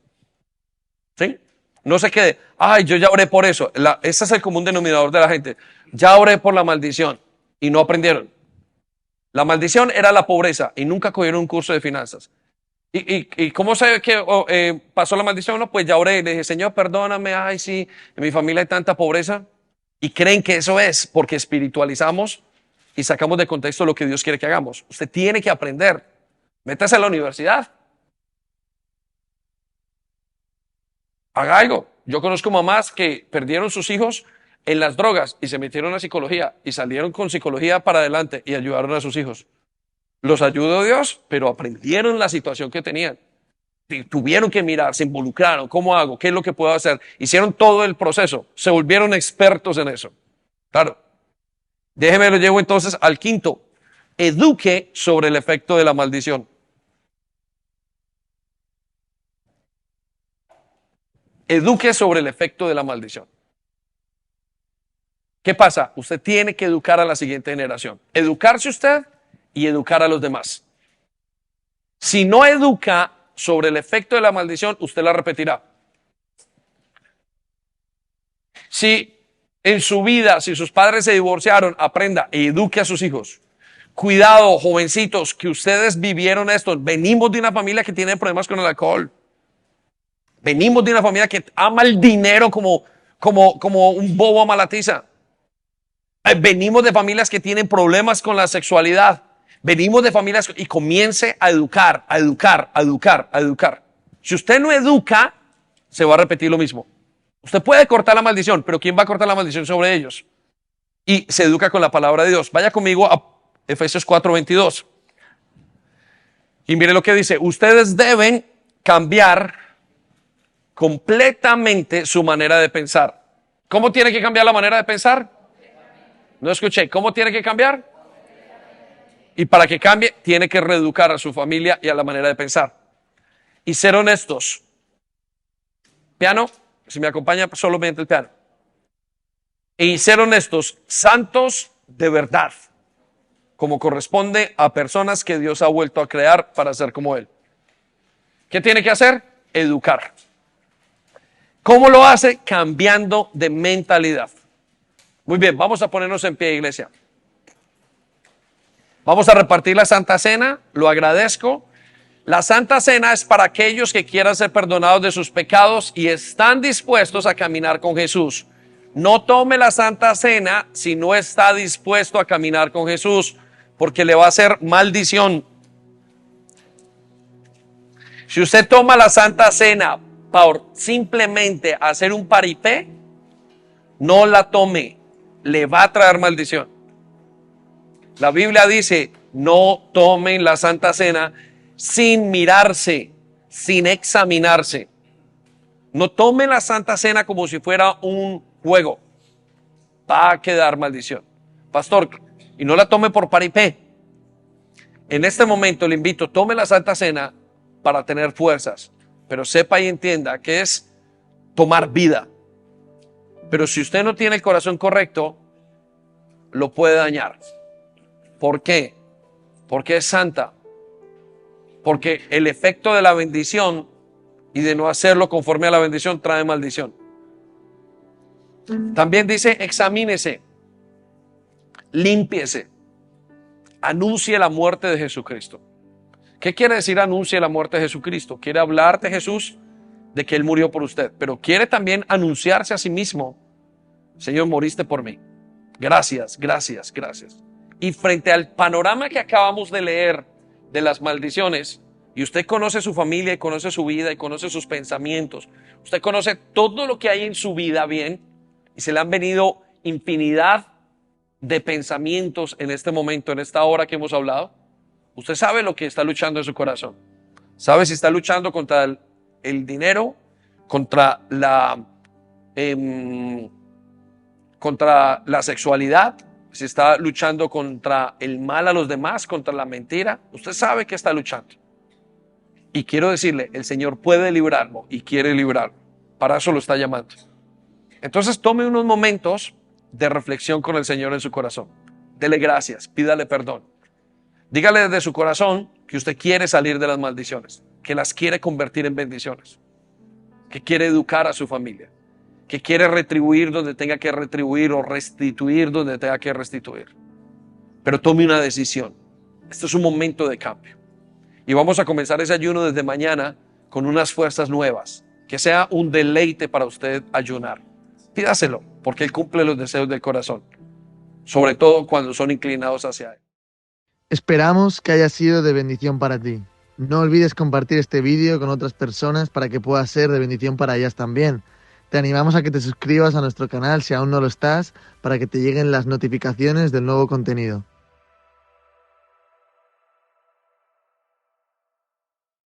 ¿Sí? No se quede, yo ya oré por eso. Ese es el común denominador de la gente. Ya oré por la maldición y no aprendieron. La maldición era la pobreza y nunca cogieron un curso de finanzas. ¿Y cómo sé que pasó la maldición? No, pues ya oré y le dije, Señor, perdóname, sí, en mi familia hay tanta pobreza. Y creen que eso es porque espiritualizamos y sacamos de contexto lo que Dios quiere que hagamos. Usted tiene que aprender. Métase a la universidad. Haga algo. Yo conozco mamás que perdieron sus hijos en las drogas y se metieron a psicología y salieron con psicología para adelante y ayudaron a sus hijos. Los ayudó Dios, pero aprendieron la situación que tenían. Tuvieron que mirar, se involucraron. ¿Cómo hago? ¿Qué es lo que puedo hacer? Hicieron todo el proceso. Se volvieron expertos en eso. Claro. Déjeme lo llevo entonces al quinto. Eduque sobre el efecto de la maldición. Eduque sobre el efecto de la maldición. ¿Qué pasa? Usted tiene que educar a la siguiente generación. Educarse usted y educar a los demás. Si no educa sobre el efecto de la maldición, usted la repetirá. Si en su vida, si sus padres se divorciaron, aprenda e eduque a sus hijos. Cuidado, jovencitos, que ustedes vivieron esto. Venimos de una familia que tiene problemas con el alcohol. Venimos de una familia que ama el dinero como un bobo a mala tiza. Venimos de familias que tienen problemas con la sexualidad. Venimos de familias y comience a educar, a educar, a educar, a educar. Si usted no educa, se va a repetir lo mismo. Usted puede cortar la maldición, pero ¿quién va a cortar la maldición sobre ellos? Y se educa con la palabra de Dios. Vaya conmigo a Efesios 4:22. Y mire lo que dice. Ustedes deben cambiar completamente su manera de pensar. ¿Cómo tiene que cambiar la manera de pensar? No escuché. ¿Cómo tiene que cambiar? Y para que cambie, tiene que reeducar a su familia y a la manera de pensar. Y ser honestos. Piano, si me acompaña solamente el piano. Y ser honestos, santos de verdad, como corresponde a personas que Dios ha vuelto a crear para ser como Él. ¿Qué tiene que hacer? Educar. ¿Cómo lo hace? Cambiando de mentalidad. Muy bien, vamos a ponernos en pie, iglesia. Vamos a repartir la Santa Cena, lo agradezco. La Santa Cena es para aquellos que quieran ser perdonados de sus pecados y están dispuestos a caminar con Jesús. No tome la Santa Cena si no está dispuesto a caminar con Jesús, porque le va a hacer maldición. Si usted toma la Santa Cena por simplemente hacer un paripé, no la tome, le va a traer maldición. La Biblia dice, no tomen la Santa Cena sin mirarse, sin examinarse. No tomen la Santa Cena como si fuera un juego. Va a quedar maldición. Pastor, y no la tome por paripé. En este momento le invito, tome la Santa Cena para tener fuerzas, pero sepa y entienda que es tomar vida. Pero si usted no tiene el corazón correcto, lo puede dañar. ¿Por qué? Porque es santa. Porque el efecto de la bendición y de no hacerlo conforme a la bendición trae maldición. También dice, examínese, límpiese, anuncie la muerte de Jesucristo. ¿Qué quiere decir anuncie la muerte de Jesucristo? Quiere hablar de Jesús, de que Él murió por usted, pero quiere también anunciarse a sí mismo, Señor, moriste por mí. Gracias, gracias, gracias. Y frente al panorama que acabamos de leer de las maldiciones, y usted conoce su familia y conoce su vida y conoce sus pensamientos, usted conoce todo lo que hay en su vida bien, y se le han venido infinidad de pensamientos en este momento, en esta hora que hemos hablado. Usted sabe lo que está luchando en su corazón. Sabe si está luchando contra el dinero, contra la sexualidad, si está luchando contra el mal a los demás, contra la mentira. Usted sabe que está luchando. Y quiero decirle, el Señor puede librarlo y quiere librarlo. Para eso lo está llamando. Entonces tome unos momentos de reflexión con el Señor en su corazón. Dele gracias, pídale perdón. Dígale desde su corazón que usted quiere salir de las maldiciones, que las quiere convertir en bendiciones, que quiere educar a su familia, que quiere retribuir donde tenga que retribuir o restituir donde tenga que restituir. Pero tome una decisión. Este es un momento de cambio. Y vamos a comenzar ese ayuno desde mañana con unas fuerzas nuevas. Que sea un deleite para usted ayunar. Pídaselo, porque Él cumple los deseos del corazón. Sobre todo cuando son inclinados hacia Él. Esperamos que haya sido de bendición para ti. No olvides compartir este vídeo con otras personas para que pueda ser de bendición para ellas también. Te animamos a que te suscribas a nuestro canal si aún no lo estás, para que te lleguen las notificaciones del nuevo contenido.